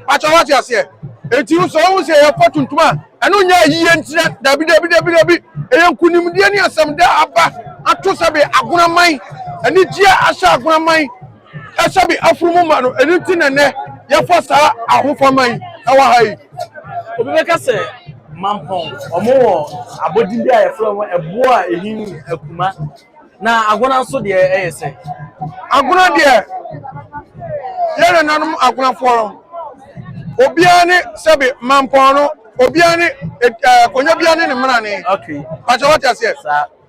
but what I say. It is always a fortune to man. I know ye and WWW, a young Kunimdiania, some day Abba, Atosabe, Agonaman, and Nidia Asha Agonaman, Asabi Afrumano, and Lutin and Yafasa, a home for mine. Our high. Obeka say, Mampon, or more, a body there from a boy in a Kuma. Now, Agona so the ASA. Agona dear, Yana Nanum Agona Forum. Obiani Sabi Mampono, Obiani, Konyabiani and Manani. Okay. But what I said,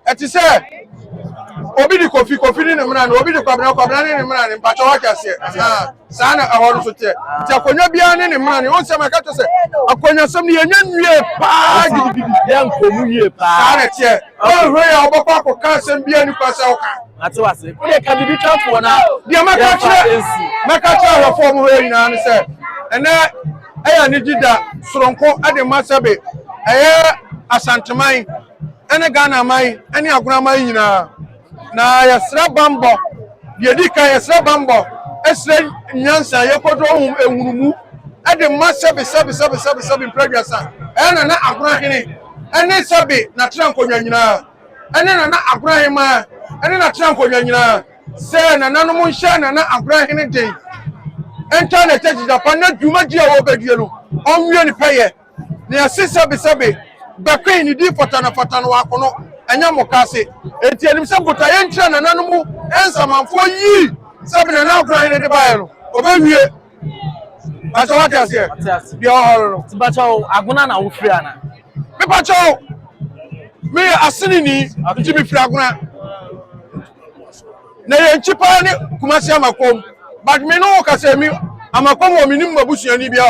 at is said, Obi the coffee in the man, Obi the Cabana and Man, but what I said, Sana, I want to say, Konyabiani and Man, once I got to say, a Konya some year, young Komuye, Paret, oh, where our Papa can't be any Passoka. That's what I say. They can be careful now. The Makacha form where you answer. And I needed that Stronko at the Masabe, AsanteHene, and a Ghana mine, and your grandma in now, a slab bambo, Yadika, a slab bambo, a slave Yansa, Yakodo, and Wumu, at the Masabe, Sabi, previous son, and an AsanteHene, and then Sabi, Natranko Yanina, and then an Abraham, and then a Tranko Yanina, say an animal shan and AsanteHene day. Enter the church Japan, not Jumagia over you. Only pay. Near Sister Bisabe, Bakin, you did for Tanafatan, and Yamokasi. And tell him some good I enter an animal, and some for ye. Something now crying in the Bible. Over here. That's what I say. But Agona na Ufriana. Pacho, me a sinini, Jimmy Fragna. Nay, Chipani, Kumasiamakom. But me no Casemi, I'm a common minimum bush and Libya.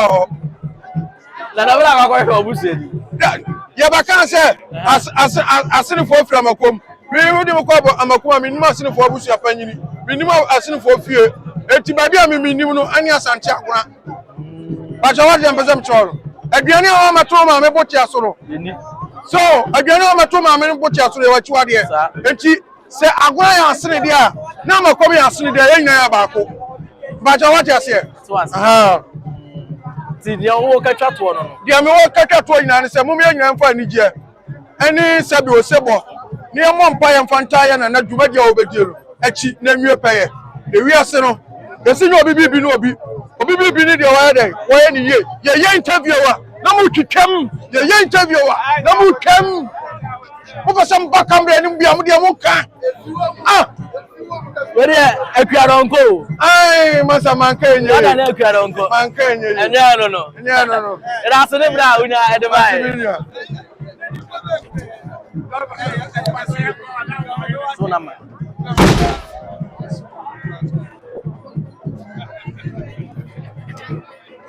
Yabakan said, as in for from a com, we would call a minimum for bush opinion, minimum as in for fear, eti baby a me nim no ani asante agona ba jo wade mpezem choro aduane a o mato ma me bochi asoro so aduane a mato ma me bochi asoro e wachi wade enti se agona ya asene dia na makobi asene dia ye nyina ya baako ba jo wade ase aha ti dia wo katwa to no dia me wo katwa to nyina ne se mum ye nyina mfa ni gye ani sabi osebo ni e mo mpa ye mfa nta ye na dwuma dia obediero achi na nwie peye de wi ase no yesi nyo obibi no obibi ni de wa dey wo ni ye interview wa na mu twetwam ye interview wa na mu twam mo fasam ba kamera ni bia mo de mo ka wede akuaronko ai masa manka enye ya na akuaronko manka enye enya no era so ne bra unya edemai so na ma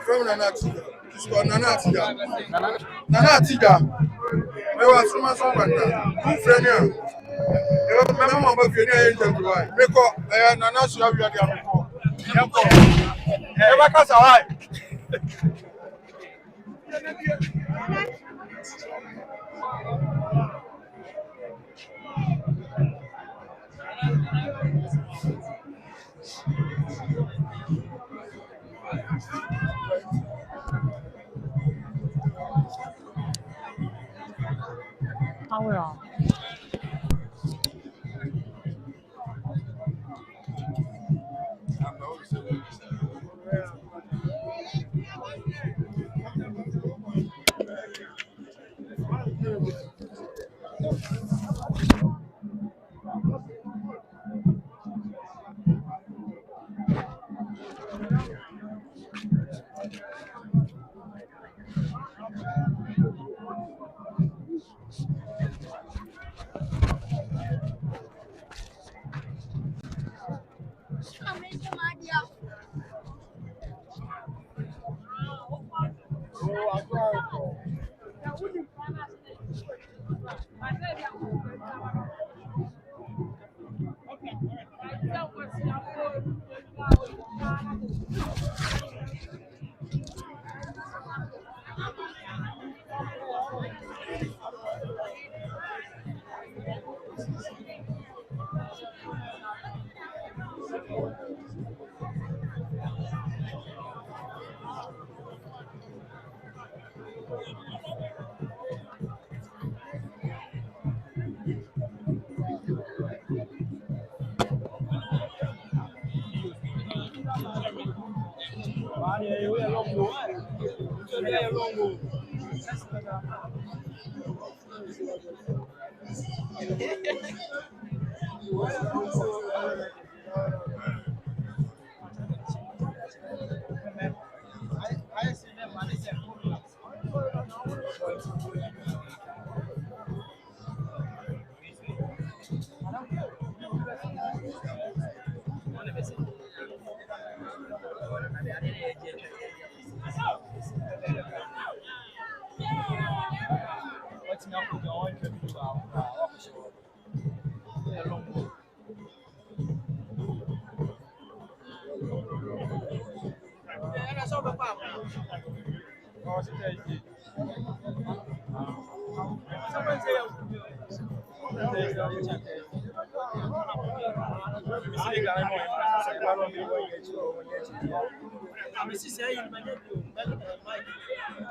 from Nana Atija. Me was from Masonga. Who friend you? My mama was very interview. Because Nana should have your diamond. Never cast a high.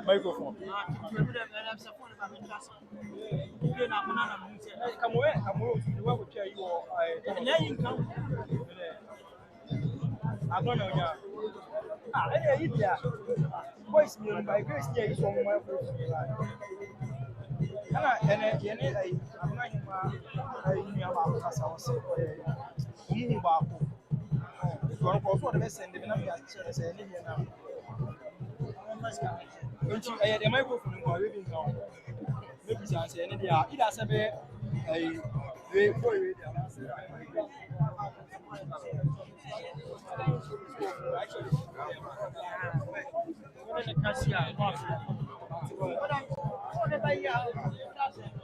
Microphone.